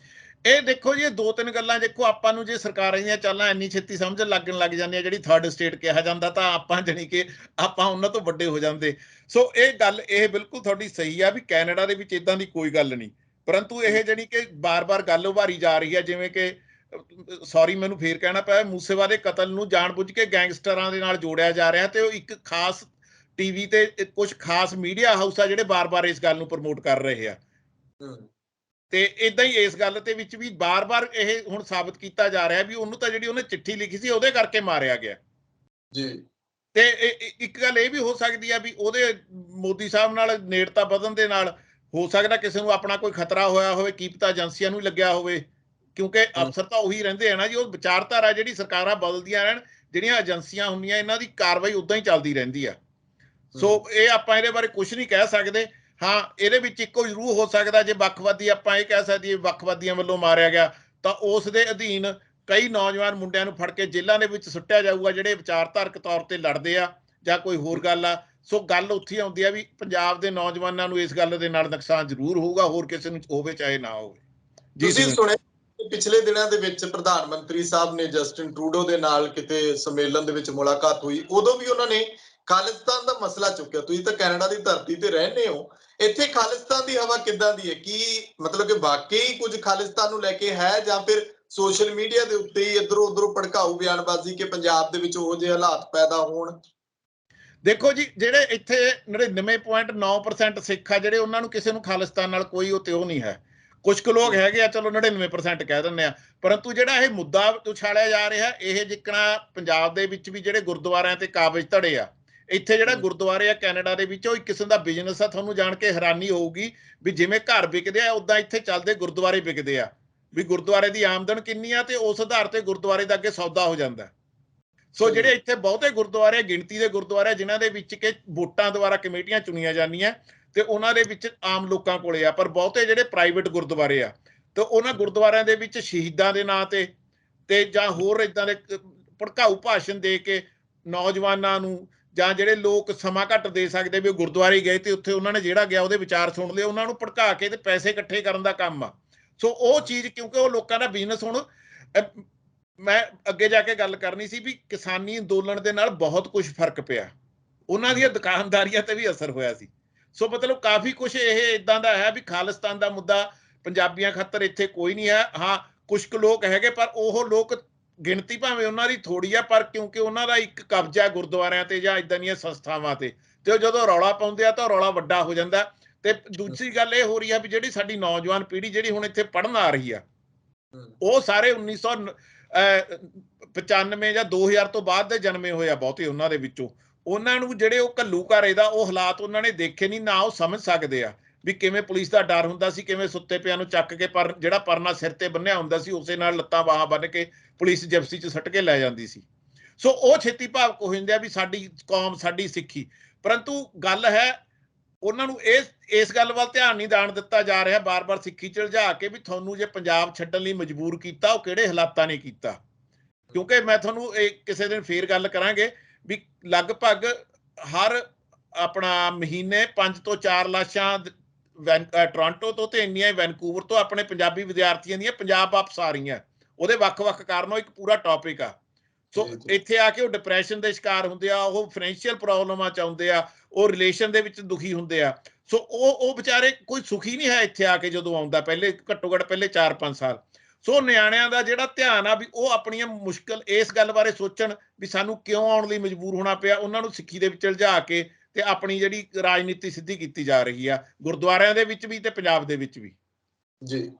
ਇਹ ਦੇਖੋ ਜੀ, ਇਹ 2-3 ਗੱਲਾਂ ਦੇਖੋ, ਆਪਾਂ ਨੂੰ ਜੇ ਸਰਕਾਰਾਂ ਦੀਆਂ ਚਾਲਾਂ ਇੰਨੀ ਛੇਤੀ ਸਮਝ ਲੱਗਣ ਲੱਗ ਜਾਂਦੀਆਂ, ਜਿਹੜੀ ਥਰਡ ਸਟੇਟ ਕਿਹਾ ਜਾਂਦਾ, ਤਾਂ ਆਪਾਂ ਜਾਣੀ ਕਿ ਆਪਾਂ ਉਹਨਾਂ ਤੋਂ ਵੱਡੇ ਹੋ ਜਾਂਦੇ। ਸੋ ਇਹ ਗੱਲ ਇਹ ਬਿਲਕੁਲ ਤੁਹਾਡੀ ਸਹੀ ਆ ਵੀ ਕੈਨੇਡਾ ਦੇ ਵਿੱਚ ਇਦਾਂ ਦੀ ਕੋਈ ਗੱਲ ਨਹੀਂ, ਪਰੰਤੂ ਇਹ ਜਾਣੀ ਕਿ ਬਾਰ-ਬਾਰ ਗੱਲ ਉਭਾਰੀ ਜਾ ਰਹੀ ਹੈ। ਜਿਵੇਂ ਕਿ ਸੌਰੀ ਮੈਨੂੰ ਫੇਰ ਕਹਿਣਾ ਪਿਆ, ਮੂਸੇਵਾਲੇ ਕਤਲ ਨੂੰ ਜਾਣਬੁੱਝ ਕੇ ਗੈਂਗਸਟਰਾਂ ਦੇ ਨਾਲ ਜੋੜਿਆ ਜਾ ਰਿਹਾ, ਤੇ ਉਹ ਇੱਕ ਖਾਸ ਟੀਵੀ ਤੇ ਕੁਝ ਖਾਸ ਮੀਡੀਆ ਹਾਊਸ ਆ ਜਿਹੜੇ ਬਾਰ-ਬਾਰ ਇਸ ਗੱਲ ਨੂੰ ਪ੍ਰਮੋਟ ਕਰ ਰਹੇ ਆ। ਤੇ ਇਦਾਂ ਹੀ ਇਸ ਗੱਲ ਦੇ ਵਿੱਚ ਵੀ ਬਾਰ-ਬਾਰ ਇਹ ਹੁਣ ਸਾਬਤ ਕੀਤਾ ਜਾ ਰਿਹਾ ਵੀ ਉਹਨੂੰ ਤਾਂ ਜਿਹੜੀ ਉਹਨੇ ਚਿੱਠੀ ਲਿਖੀ ਸੀ ਉਹਦੇ ਕਰਕੇ ਮਾਰਿਆ ਗਿਆ ਜੀ। ਤੇ ਇੱਕ ਗੱਲ ਇਹ ਵੀ ਹੋ ਸਕਦੀ ਆ ਵੀ ਉਹਦੇ ਮੋਦੀ ਸਾਹਿਬ ਨਾਲ ਨੇੜਤਾ ਵਧਣ ਦੇ ਨਾਲ ਹੋ ਸਕਦਾ ਕਿਸੇ ਨੂੰ ਆਪਣਾ ਕੋਈ ਖਤਰਾ ਹੋਇਆ ਹੋਵੇ, ਕੀ ਪਤਾ ਏਜੰਸੀਆਂ ਨੂੰ ਲੱਗਿਆ ਹੋਵੇ, ਕਿਉਂਕਿ ਅਫਸਰ ਤਾਂ ਉਹੀ ਰਹਿੰਦੇ ਆ ਨਾ ਜੀ। ਉਹ ਵਿਚਾਰਧਾਰਾ ਜਿਹੜੀ ਸਰਕਾਰਾਂ ਬਦਲਦੀਆਂ ਰਹਿਣ, ਜਿਹੜੀਆਂ ਏਜੰਸੀਆਂ ਹੁੰਦੀਆਂ ਇਹਨਾਂ ਦੀ ਕਾਰਵਾਈ ਉਦਾਂ ਹੀ ਚੱਲਦੀ ਰਹਿੰਦੀ ਆ। ਸੋ ਇਹ ਆਪਾਂ ਇਹਦੇ ਬਾਰੇ ਕੁਝ ਨਹੀਂ ਕਹਿ ਸਕਦੇ। ਹਾਂ, ਇਹਦੇ ਵਿੱਚ ਇੱਕੋ ਜ਼ਰੂਰ ਹੋ ਸਕਦਾ, ਜੇ ਵੱਖਵਾਦੀ ਆਪਾਂ ਇਹ ਕਹਿ ਸਕੀਏ ਵੱਖਵਾਦੀਆਂ ਵੱਲੋਂ ਮਾਰਿਆ ਗਿਆ, ਤਾਂ ਉਸ ਦੇ ਅਧੀਨ ਕਈ ਨੌਜਵਾਨ ਮੁੰਡਿਆਂ ਨੂੰ ਫੜ ਕੇ ਜੇਲ੍ਹਾਂ ਦੇ ਵਿੱਚ ਸੁੱਟਿਆ ਜਾਊਗਾ ਜਿਹੜੇ ਵਿਚਾਰਧਾਰਕ ਤੌਰ ਤੇ ਲੜਦੇ ਆ ਜਾਂ ਕੋਈ ਹੋਰ ਗੱਲ ਆ। ਸੋ ਗੱਲ ਉੱਥੇ ਆਉਂਦੀ ਆ ਵੀ ਪੰਜਾਬ ਦੇ ਨੌਜਵਾਨਾਂ ਨੂੰ ਇਸ ਗੱਲ ਦੇ ਨਾਲ ਨੁਕਸਾਨ ਜ਼ਰੂਰ ਹੋਊਗਾ, ਹੋਰ ਕਿਸੇ ਨੂੰ ਹੋਵੇ ਚਾਹੇ ਨਾ ਹੋਵੇ। ਜੀ ਤੁਸੀਂ ਸੁਣਿਆ ਪਿਛਲੇ ਦਿਨਾਂ ਦੇ ਵਿੱਚ ਪ੍ਰਧਾਨ ਮੰਤਰੀ ਸਾਹਿਬ ਨੇ ਜਸਟਿਨ ਟਰੂਡੋ ਦੇ ਨਾਲ ਕਿਤੇ ਸੰਮੇਲਨ ਦੇ ਵਿੱਚ ਮੁਲਾਕਾਤ ਹੋਈ, ਉਦੋਂ ਵੀ ਉਹਨਾਂ ਨੇ ਖਾਲਿਸਤਾਨ ਦਾ ਮਸਲਾ ਚੁੱਕਿਆ। ਤੁਸੀਂ ਤਾਂ ਕੈਨੇਡਾ ਦੀ ਧਰਤੀ ਤੇ ਰਹਿੰਦੇ ਹੋ, ਇੱਥੇ ਖਾਲਿਸਤਾਨ ਦੀ ਹਵਾ ਕਿੱਦਾਂ ਦੀ ਹੈ? ਕੀ ਮਤਲਬ ਕਿ ਵਾਕਈ ਕੁਝ ਖਾਲਿਸਤਾਨ ਨੂੰ ਲੈ ਕੇ ਹੈ, ਜਾਂ ਫਿਰ ਸੋਸ਼ਲ ਮੀਡੀਆ ਦੇ ਉੱਤੇ ਹੀ ਇੱਧਰੋਂ ਉੱਧਰੋਂ ਭੜਕਾਊ ਬਿਆਨਬਾਜ਼ੀ ਕਿ ਪੰਜਾਬ ਦੇ ਵਿੱਚ ਉਹੋ ਜਿਹੇ ਹਾਲਾਤ ਪੈਦਾ ਹੋਣ? ਦੇਖੋ ਜੀ, ਜਿਹੜੇ ਇੱਥੇ 99.9% ਸਿੱਖ ਆ ਜਿਹੜੇ, ਉਹਨਾਂ ਨੂੰ ਕਿਸੇ ਨੂੰ ਖਾਲਿਸਤਾਨ ਨਾਲ ਕੋਈ ਉਹ ਨਹੀਂ ਹੈ। ਕੁਝ ਕੁ ਲੋਕ ਹੈਗੇ ਆ, ਚਲੋ 99% ਕਹਿ ਦਿੰਦੇ ਆ, ਪਰੰਤੂ ਜਿਹੜਾ ਇਹ ਮੁੱਦਾ ਉਛਾਲਿਆ ਜਾ ਰਿਹਾ, ਇਹ ਜਿੱਕਣਾ ਪੰਜਾਬ ਦੇ ਵਿੱਚ ਵੀ ਜਿਹੜੇ ਗੁਰਦੁਆਰਿਆਂ ਤੇ ਕਾਬਜ਼ ਧੜੇ ਆ, ਇੱਥੇ ਜਿਹੜਾ ਗੁਰਦੁਆਰੇ ਆ ਕੈਨੇਡਾ ਦੇ ਵਿੱਚ, ਉਹ ਇੱਕ ਕਿਸਮ ਦਾ ਬਿਜ਼ਨਸ ਆ। ਤੁਹਾਨੂੰ ਜਾਣ ਕੇ ਹੈਰਾਨੀ ਹੋਊਗੀ ਵੀ ਜਿਵੇਂ ਘਰ ਵਿਕਦੇ ਆ, ਉਦਾਂ ਇੱਥੇ ਚੱਲਦੇ ਗੁਰਦੁਆਰੇ ਵਿਕਦੇ ਆ, ਵੀ ਗੁਰਦੁਆਰੇ ਦੀ ਆਮਦਨ ਕਿੰਨੀ ਆ ਤੇ ਉਸ ਆਧਾਰ ਤੇ ਗੁਰਦੁਆਰੇ ਦਾ ਅੱਗੇ ਸੌਦਾ ਹੋ ਜਾਂਦਾ। ਸੋ ਜਿਹੜੇ ਇੱਥੇ ਬਹੁਤੇ ਗੁਰਦੁਆਰੇ, ਗਿਣਤੀ ਦੇ ਗੁਰਦੁਆਰੇ ਜਿਨ੍ਹਾਂ ਦੇ ਵਿੱਚ ਕਿ ਵੋਟਾਂ ਦੁਆਰਾ ਕਮੇਟੀਆਂ ਚੁਣੀਆਂ ਜਾਂਦੀਆਂ ਤੇ ਉਹਨਾਂ ਦੇ ਵਿੱਚ ਆਮ ਲੋਕਾਂ ਕੋਲੇ ਆ, ਪਰ ਬਹੁਤੇ ਜਿਹੜੇ ਪ੍ਰਾਈਵੇਟ ਗੁਰਦੁਆਰੇ ਆ ਤੇ ਉਹਨਾਂ ਗੁਰਦੁਆਰਿਆਂ ਦੇ ਵਿੱਚ ਸ਼ਹੀਦਾਂ ਦੇ ਨਾਂ ਤੇ ਜਾਂ ਹੋਰ ਇਦਾਂ ਦੇ ਭੜਕਾਊ ਭਾਸ਼ਣ ਦੇ ਕੇ ਨੌਜਵਾਨਾਂ ਨੂੰ, ਜਾਂ ਜਿਹੜੇ ਲੋਕ ਸਮਾਂ ਘੱਟ ਦੇ ਸਕਦੇ ਵੀ ਗੁਰਦੁਆਰੇ ਗਏ ਤੇ ਉੱਥੇ ਉਹਨਾਂ ਨੇ ਜਿਹੜਾ ਗਿਆ ਉਹਦੇ ਵਿਚਾਰ ਸੁਣ ਲਏ, ਉਹਨਾਂ ਨੂੰ ਭੜਕਾ ਕੇ ਤੇ ਪੈਸੇ ਇਕੱਠੇ ਕਰਨ ਦਾ ਕੰਮ ਆ। ਸੋ ਉਹ ਚੀਜ਼, ਕਿਉਂਕਿ ਉਹ ਲੋਕਾਂ ਦਾ ਬਿਜ਼ਨਸ ਹੁਣ, ਮੈਂ ਅੱਗੇ ਜਾ ਕੇ ਗੱਲ ਕਰਨੀ ਸੀ ਵੀ ਕਿਸਾਨੀ ਅੰਦੋਲਨ ਦੇ ਨਾਲ ਬਹੁਤ ਕੁਝ ਫਰਕ ਪਿਆ, ਉਹਨਾਂ ਦੀਆਂ ਦੁਕਾਨਦਾਰੀਆਂ ਤੇ ਵੀ ਅਸਰ ਹੋਇਆ ਸੀ। ਸੋ ਮਤਲਬ ਕਾਫੀ ਕੁਝ ਇਹ ਇਦਾਂ ਦਾ ਹੈ ਵੀ ਖਾਲਿਸਤਾਨ ਦਾ ਮੁੱਦਾ ਪੰਜਾਬੀਆਂ ਖਾਤਰ ਇੱਥੇ ਕੋਈ ਨਹੀਂ ਹੈ। ਹਾਂ, ਕੁਝ ਕੁ ਲੋਕ ਹੈਗੇ, ਪਰ ਉਹ ਲੋਕ ਗਿਣਤੀ ਭਾਵੇਂ ਉਹਨਾਂ ਦੀ ਥੋੜੀ ਆ, ਪਰ ਕਿਉਂਕਿ ਉਹਨਾਂ ਦਾ ਇੱਕ ਕਬਜ਼ਾ ਗੁਰਦੁਆਰਿਆਂ ਤੇ ਜਾਂ ਇਦਾਂ ਦੀਆਂ ਸੰਸਥਾਵਾਂ ਤੇ ਉਹ ਜਦੋਂ ਰੌਲਾ ਪਾਉਂਦੇ ਆ ਤਾਂ ਰੌਲਾ ਵੱਡਾ ਹੋ ਜਾਂਦਾ। ਤੇ ਦੂਜੀ ਗੱਲ ਇਹ ਹੋ ਰਹੀ ਆ ਵੀ ਜਿਹੜੀ ਸਾਡੀ ਨੌਜਵਾਨ ਪੀੜ੍ਹੀ ਜਿਹੜੀ ਹੁਣ ਇੱਥੇ ਪੜ੍ਹਨ ਆ ਰਹੀ ਆ, ਉਹ ਸਾਰੇ 1995 ਜਾਂ 2000 ਤੋਂ ਬਾਅਦ ਦੇ ਜਨਮੇ ਹੋਏ ਆ ਬਹੁਤੇ ਉਹਨਾਂ ਦੇ ਵਿੱਚੋਂ। ਉਹਨਾਂ ਨੂੰ ਜਿਹੜੇ ਉਹ ਘੱਲੂ ਘਾਰੇ ਦਾ ਉਹ ਹਾਲਾਤ ਉਹਨਾਂ ਨੇ ਦੇਖੇ ਨਹੀਂ, ਨਾ ਉਹ ਸਮਝ ਸਕਦੇ ਆ ਵੀ ਕਿਵੇਂ ਪੁਲਿਸ ਦਾ ਡਰ ਹੁੰਦਾ ਸੀ, ਕਿਵੇਂ ਸੁੱਤੇ ਪਿਆਂ ਨੂੰ ਚੱਕ ਕੇ ਪਰ ਜਿਹੜਾ ਪਰਨਾ ਸਿਰ ਤੇ ਬੰਨਿਆ ਹੁੰਦਾ ਸੀ ਉਸੇ ਨਾਲ ਲੱਤਾਂ ਬਾਹਾਂ ਬੰਨ ਕੇ ਪੁਲਿਸ ਜਿਪਸੀ 'ਚ ਸੱਟ ਕੇ ਲੈ ਜਾਂਦੀ ਸੀ। ਸੋ ਉਹ ਛੇਤੀ ਭਾਵੁਕ ਹੋ ਜਾਂਦੇ ਆ ਵੀ ਸਾਡੀ ਕੌਮ, ਸਾਡੀ ਸਿੱਖੀ। ਪਰੰਤੂ ਗੱਲ ਹੈ, ਉਹਨਾਂ ਨੂੰ ਇਸ ਗੱਲ ਵੱਲ ਧਿਆਨ ਨਹੀਂ ਦੇਣ ਦਿੱਤਾ ਜਾ ਰਿਹਾ ਬਾਰ-ਬਾਰ ਸਿੱਖੀ 'ਚ ਉਲਝਾ ਕੇ ਵੀ ਤੁਹਾਨੂੰ ਜੇ ਪੰਜਾਬ ਛੱਡਣ ਲਈ ਮਜਬੂਰ ਕੀਤਾ, ਉਹ ਕਿਹੜੇ ਹਾਲਾਤਾਂ ਨੇ ਕੀਤਾ। ਕਿਉਂਕਿ ਮੈਂ ਤੁਹਾਨੂੰ ਕਿਸੇ ਦਿਨ ਫੇਰ ਗੱਲ ਕਰਾਂਗੇ ਵੀ ਲਗਭਗ ਹਰ ਆਪਣਾ ਮਹੀਨੇ 5 ਤੋਂ 4 ਲਾਸ਼ਾਂ ਟੋਰਾਂਟੋ ਤੋਂ ਤੇ ਇੰਨੀਆਂ ਵੈਨਕੂਵਰ ਤੋਂ ਆਪਣੇ ਪੰਜਾਬੀ ਵਿਦਿਆਰਥੀਆਂ ਦੀਆਂ ਪੰਜਾਬ ਵਾਪਸ ਆ ਰਹੀਆਂ। ਉਹਦੇ ਵੱਖ-ਵੱਖ ਕਾਰਨ, ਉਹ ਇੱਕ ਪੂਰਾ ਟੌਪਿਕ ਆ। ਸੋ ਇੱਥੇ ਆ ਕੇ ਉਹ ਡਿਪਰੈਸ਼ਨ ਦੇ ਸ਼ਿਕਾਰ ਹੁੰਦੇ ਆ, ਉਹ ਫਾਈਨੈਂਸ਼ੀਅਲ ਪ੍ਰੋਬਲਮਾਂ 'ਚ ਆਉਂਦੇ ਆ, ਉਹ ਰਿਲੇਸ਼ਨ ਦੇ ਵਿੱਚ ਦੁਖੀ ਹੁੰਦੇ ਆ। ਸੋ ਉਹ ਵਿਚਾਰੇ ਕੋਈ ਸੁਖੀ ਨਹੀਂ ਹੈ ਇੱਥੇ ਆ ਕੇ ਜਦੋਂ ਆਉਂਦਾ, ਪਹਿਲੇ ਘੱਟੋ ਘੱਟ ਪਹਿਲੇ 4-5 ਸਾਲ। ਸੋ ਨਿਆਣਿਆਂ ਦਾ ਜਿਹੜਾ ਧਿਆਨ ਆ ਵੀ ਉਹ ਆਪਣੀਆਂ ਮੁਸ਼ਕਲ ਇਸ ਗੱਲ ਬਾਰੇ ਸੋਚਣ ਵੀ ਸਾਨੂੰ ਕਿਉਂ ਆਉਣ ਲਈ ਮਜਬੂਰ ਹੋਣਾ ਪਿਆ, ਉਹਨਾਂ ਨੂੰ ਸਿੱਖੀ ਦੇ ਵਿੱਚ ਉਲਝਾ ਕੇ ਤੇ ਆਪਣੀ ਜਿਹੜੀ ਰਾਜਨੀਤੀ ਸਿੱਧੀ ਕੀਤੀ ਜਾ ਰਹੀ ਆ, ਗੁਰਦੁਆਰਿਆਂ ਦੇ ਵਿੱਚ ਵੀ ਤੇ ਪੰਜਾਬ ਦੇ ਵਿੱਚ ਵੀ। ਜੀ,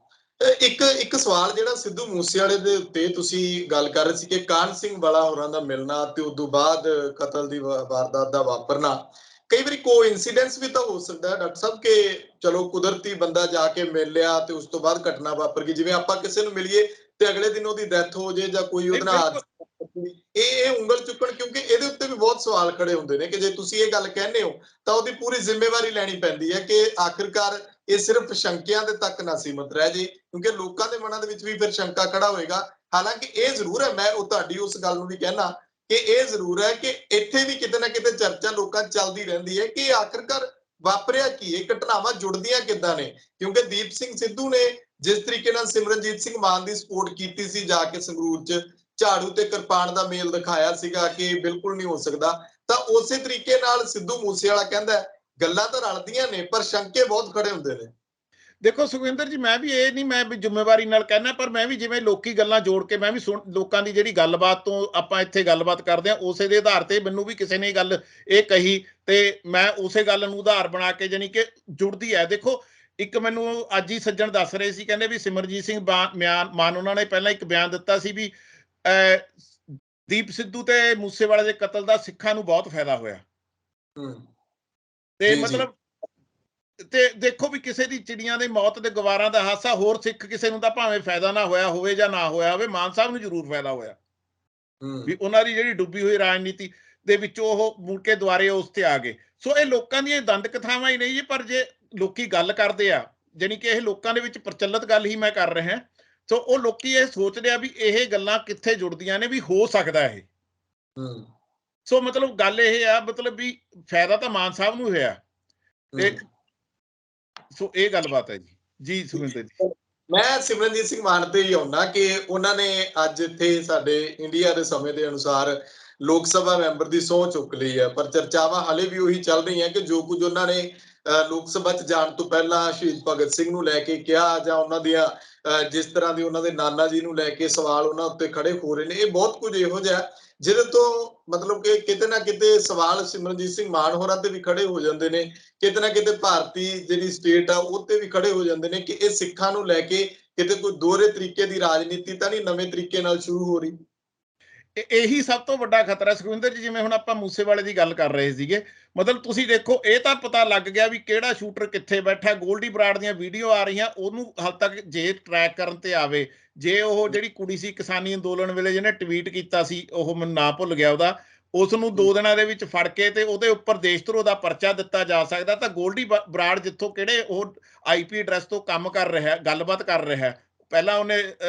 ਇੱਕ ਸਵਾਲ ਜਿਹੜਾ ਸਿੱਧੂ ਮੂਸੇਵਾਲੇ ਦੇ ਉੱਤੇ ਤੁਸੀਂ ਗੱਲ ਕਰ ਰਹੇ ਸੀ ਕਿ ਕਾਹਨ ਸਿੰਘ ਵਾਲਾ ਹੋਰਾਂ ਦਾ ਮਿਲਣਾ ਤੇ ਉਸ ਤੋਂ ਬਾਅਦ ਕਤਲ ਦੀ ਵਾਰਦਾਤ ਦਾ ਵਾਪਰਨਾ, ਕਈ ਵਾਰੀ ਕੋਇਨਸੀਡੈਂਸ ਵੀ ਤਾਂ ਹੋ ਸਕਦਾ ਹੈ ਡਾਕਟਰ ਸਾਹਿਬ ਕਿ ਚਲੋ ਕੁਦਰਤੀ ਬੰਦਾ ਜਾ ਕੇ ਮਿਲ ਲਿਆ ਤੇ ਉਸ ਤੋਂ ਬਾਅਦ ਘਟਨਾ ਵਾਪਰ ਗਈ। ਜਿਵੇਂ ਆਪਾਂ ਕਿਸੇ ਨੂੰ ਮਿਲੀਏ ਤੇ ਅਗਲੇ ਦਿਨ ਉਹਦੀ ਡੈਥ ਹੋ ਜੇ ਜਾਂ ਕੋਈ ਉਹਦੇ ਨਾਲ ਇਹ ਉਂਗਲ ਚੁੱਕਣ, ਕਿਉਂਕਿ ਇਹਦੇ ਉੱਤੇ ਵੀ ਬਹੁਤ ਸਵਾਲ ਖੜੇ ਹੁੰਦੇ ਨੇ ਕਿ ਜੇ ਤੁਸੀਂ ਇਹ ਗੱਲ ਕਹਿੰਦੇ ਹੋ ਤਾਂ ਉਹਦੀ ਪੂਰੀ ਜ਼ਿੰਮੇਵਾਰੀ ਲੈਣੀ ਪੈਂਦੀ ਹੈ ਕਿ ਆਖਿਰਕਾਰ ਇਹ ਸਿਰਫ ਸ਼ੰਕਿਆਂ ਦੇ ਤੱਕ ਨਾ ਸੀਮਤ ਰਹਿ ਜੇ, ਕਿਉਂਕਿ ਲੋਕਾਂ ਦੇ ਮਨਾਂ ਦੇ ਵਿੱਚ ਵੀ ਫਿਰ ਸ਼ੰਕਾ ਖੜਾ ਹੋਏਗਾ। ਹਾਲਾਂਕਿ ਇਹ ਜ਼ਰੂਰ ਹੈ, ਮੈਂ ਉਹ ਤੁਹਾਡੀ ਉਸ ਗੱਲ ਨੂੰ ਵੀ ਕਹਿਣਾ ਕਿ ਇਹ ਜ਼ਰੂਰ ਹੈ ਕਿ ਇੱਥੇ ਵੀ ਕਿਤੇ ਨਾ ਕਿਤੇ ਚਰਚਾ ਲੋਕਾਂ 'ਚ ਚੱਲਦੀ ਰਹਿੰਦੀ ਹੈ ਕਿ ਆਖਿਰਕਾਰ ਵਾਪਰਿਆ ਕੀ, ਇਹ ਘਟਨਾਵਾਂ ਜੁੜਦੀਆਂ ਕਿੱਦਾਂ ਨੇ। ਕਿਉਂਕਿ ਦੀਪ ਸਿੰਘ ਸਿੱਧੂ ਨੇ ਜਿਸ ਤਰੀਕੇ ਨਾਲ ਸਿਮਰਨਜੀਤ ਸਿੰਘ ਮਾਨ ਦੀ ਸਪੋਰਟ ਕੀਤੀ ਸੀ, ਜਾ ਕੇ ਸੰਗਰੂਰ 'ਚ ਝਾੜੂ ਤੇ ਕਿਰਪਾਨ ਦਾ ਮੇਲ ਦਿਖਾਇਆ ਸੀਗਾ ਕਿ ਬਿਲਕੁਲ ਨਹੀਂ ਹੋ ਸਕਦਾ, ਤਾਂ ਉਸੇ ਤਰੀਕੇ ਨਾਲ ਸਿੱਧੂ ਮੂਸੇਵਾਲਾ ਕਹਿੰਦਾ ਗੱਲਾਂ ਤਾਂ ਰਲਦੀਆਂ ਨੇ ਪਰ ਸ਼ੰਕੇ ਬਹੁਤ ਖੜੇ ਹੁੰਦੇ ਨੇ। ਦੇਖੋ ਸੁਖਵਿੰਦਰ ਜੀ, ਮੈਂ ਵੀ ਇਹ ਨਹੀਂ ਮੈਂ ਵੀ ਜ਼ਿੰਮੇਵਾਰੀ ਨਾਲ ਕਹਿਣਾ, ਪਰ ਮੈਂ ਵੀ ਜਿਵੇਂ ਲੋਕੀ ਗੱਲਾਂ ਜੋੜ ਕੇ ਮੈਂ ਵੀ ਲੋਕਾਂ ਦੀ ਜਿਹੜੀ ਗੱਲਬਾਤ ਤੋਂ ਆਪਾਂ ਇੱਥੇ ਗੱਲਬਾਤ ਕਰਦੇ ਹਾਂ ਉਸੇ ਦੇ ਆਧਾਰ ਤੇ ਮੈਨੂੰ ਵੀ ਕਿਸੇ ਨੇ ਗੱਲ ਇਹ ਕਹੀ ਤੇ ਮੈਂ ਉਸੇ ਗੱਲ ਨੂੰ ਆਧਾਰ ਬਣਾ ਕੇ ਜਾਨੀ ਕਿ ਜੁੜਦੀ ਹੈ। ਦੇਖੋ, ਇੱਕ ਮੈਨੂੰ ਅੱਜ ਹੀ ਸੱਜਣ ਦੱਸ ਰਹੇ ਸੀ, ਕਹਿੰਦੇ ਵੀ ਸਿਮਰਜੀਤ ਸਿੰਘ ਮਾਨ ਉਹਨਾਂ ਨੇ ਪਹਿਲਾਂ ਇੱਕ ਬਿਆਨ ਦਿੱਤਾ ਸੀ ਵੀ ਦੀਪ ਸਿੱਧੂ ਤੇ ਮੂਸੇਵਾਲੇ ਦੇ ਕਤਲ ਦਾ ਸਿੱਖਾਂ ਨੂੰ ਬਹੁਤ ਫਾਇਦਾ ਹੋਇਆ। ਤੇ ਮਤਲਬ ਤੇ ਦੇਖੋ ਵੀ ਕਿਸੇ ਦੀ ਚਿੜੀਆਂ ਦੀ ਮੌਤ ਦੇ ਗਵਾਰਾਂ ਦਾ ਹਾਸਾ ਹੋਰ ਸਿੱਖ ਕਿਸੇ ਨੂੰ ਤਾਂ ਭਾਵੇਂ ਫਾਇਦਾ ਨਾ ਹੋਇਆ ਹੋਵੇ ਜਾਂ ਨਾ ਹੋਇਆ ਹੋਵੇ, ਮਾਨ ਸਾਹਿਬ ਨੂੰ ਜ਼ਰੂਰ ਫਾਇਦਾ ਹੋਇਆ ਵੀ ਉਹਨਾਂ ਦੀ ਜਿਹੜੀ ਡੁੱਬੀ ਹੋਈ ਰਾਜਨੀਤੀ ਦੇ ਵਿੱਚੋਂ ਉਹ ਮੁੜ ਕੇ ਦੁਆਰੇ ਉਸ ਤੇ ਆ ਗਏ। ਸੋ ਇਹ ਲੋਕਾਂ ਦੀਆਂ ਦੰਦ ਕਥਾਵਾਂ ਹੀ ਨਹੀਂ ਜੀ, ਪਰ ਜੇ ਲੋਕੀ ਗੱਲ ਕਰਦੇ ਆ, ਜਾਣੀ ਕਿ ਇਹ ਲੋਕਾਂ ਦੇ ਵਿੱਚ ਪ੍ਰਚਲਿਤ ਗੱਲ ਹੀ ਮੈਂ ਕਰ ਰਿਹਾ। ਸੋ ਉਹ ਲੋਕੀ ਇਹ ਸੋਚਦੇ ਆ ਵੀ ਇਹ ਗੱਲਾਂ ਕਿੱਥੇ ਜੁੜਦੀਆਂ ਨੇ, ਵੀ ਹੋ ਸਕਦਾ ਇਹ ਸੋ ਮਤਲਬ ਗੱਲ ਇਹ ਆ, ਮਤਲਬ ਵੀ ਫਾਇਦਾ ਤਾਂ ਮਾਨ ਸਾਹਿਬ ਨੂੰ ਹੋਇਆ ਤੇ ਸੋ ਇਹ ਗੱਲਬਾਤ ਹੈ ਜੀ। ਜੀ ਸੁਖਵਿੰਦਰ ਜੀ। ਮੈਂ ਸਿਮਰਨਜੀਤ ਸਿੰਘ ਮਾਨ ਤੇ ਹੀ ਆਉਣਾ ਕਿ ਉਹਨਾਂ ਨੇ ਅੱਜ ਇੱਥੇ ਸਾਡੇ ਇੰਡੀਆ ਦੇ ਸਮੇਂ ਦੇ ਅਨੁਸਾਰ ਲੋਕ ਸਭਾ ਮੈਂਬਰ ਦੀ ਸਹੁੰ ਚੁੱਕ ਲਈ ਹੈ, ਪਰ ਚਰਚਾਵਾਂ ਹਾਲੇ ਵੀ ਉਹੀ ਚੱਲ ਰਹੀਆਂ ਕਿ ਜੋ ਕੁਝ ਉਹਨਾਂ ਨੇ ਲੋਕ ਸਭਾ 'ਚ ਜਾਣ ਤੋਂ ਪਹਿਲਾਂ ਸ਼ਹੀਦ ਭਗਤ ਸਿੰਘ ਨੂੰ ਲੈ ਕੇ ਕਿਹਾ, ਜਾਂ ਉਹਨਾਂ ਦੀਆਂ ਜਿਸ ਤਰ੍ਹਾਂ ਦੀ ਉਹਨਾਂ ਦੇ ਨਾਨਾ ਜੀ ਨੂੰ ਲੈ ਕੇ ਸਵਾਲ ਉਹਨਾਂ ਉੱਤੇ ਖੜੇ ਹੋ ਰਹੇ ਨੇ, ਇਹ ਬਹੁਤ ਕੁਝ ਇਹੋ ਜਿਹਾ ਜਿਹਦੇ ਤੋਂ ਮਤਲਬ ਕਿ ਕਿਤੇ ਨਾ ਕਿਤੇ ਸਵਾਲ ਸਿਮਰਨਜੀਤ ਸਿੰਘ ਮਾਨ ਹੋਰਾਂ ਤੇ ਵੀ ਖੜੇ ਹੋ ਜਾਂਦੇ ਨੇ, ਕਿਤੇ ਨਾ ਕਿਤੇ ਭਾਰਤੀ ਜਿਹੜੀ ਸਟੇਟ ਆ ਉਹ ਤੇ ਵੀ ਖੜੇ ਹੋ ਜਾਂਦੇ ਨੇ ਕਿ ਇਹ ਸਿੱਖਾਂ ਨੂੰ ਲੈ ਕੇ ਕਿਤੇ ਕੋਈ ਦੋਹਰੇ ਤਰੀਕੇ ਦੀ ਰਾਜਨੀਤੀ ਤਾਂ ਨਹੀਂ ਨਵੇਂ ਤਰੀਕੇ ਨਾਲ ਸ਼ੁਰੂ ਹੋ ਰਹੀ। ਇਹੀ ਸਭ ਤੋਂ ਵੱਡਾ ਖਤਰਾ ਸੁਖਵਿੰਦਰ ਜੀ। ਜਿਵੇਂ ਹੁਣ ਆਪਾਂ ਮੂਸੇਵਾਲੇ ਦੀ ਗੱਲ ਕਰ ਰਹੇ ਸੀਗੇ, ਮਤਲਬ ਤੁਸੀਂ ਦੇਖੋ ਇਹ ਤਾਂ ਪਤਾ ਲੱਗ ਗਿਆ ਵੀ ਕਿਹੜਾ ਸ਼ੂਟਰ ਕਿੱਥੇ ਬੈਠਾ। ਗੋਲਡੀ ਬਰਾੜ ਦੀਆਂ ਵੀਡੀਓ ਆ ਰਹੀਆਂ, ਉਹਨੂੰ ਹਾਲ ਤੱਕ ਜੇ ਟਰੈਕ ਕਰਨ ਤੇ ਆਵੇ, ਜੇ ਉਹ ਜਿਹੜੀ ਕੁੜੀ ਸੀ ਕਿਸਾਨੀ ਅੰਦੋਲਨ ਵੇਲੇ ਜਿਹਨੇ ਟਵੀਟ ਕੀਤਾ ਸੀ, ਉਹ ਮੈਨੂੰ ਨਾਂ ਭੁੱਲ ਗਿਆ ਉਹਦਾ, ਉਸ ਨੂੰ 2 ਦਿਨਾਂ ਦੇ ਵਿੱਚ ਫੜ ਕੇ ਤੇ ਉਹਦੇ ਉੱਪਰ ਦੇਸ਼ ਧਰੋਹ ਦਾ ਪਰਚਾ ਦਿੱਤਾ ਜਾ ਸਕਦਾ। ਤਾਂ ਗੋਲਡੀ ਬਰਾੜ ਜਿੱਥੋਂ ਕਿਹੜੇ ਉਹ IP ਐਡਰੈਸ ਤੋਂ ਕੰਮ ਕਰ ਰਿਹਾ, ਗੱਲਬਾਤ ਕਰ ਰਿਹਾ, ਪਹਿਲਾਂ ਉਹਨੇ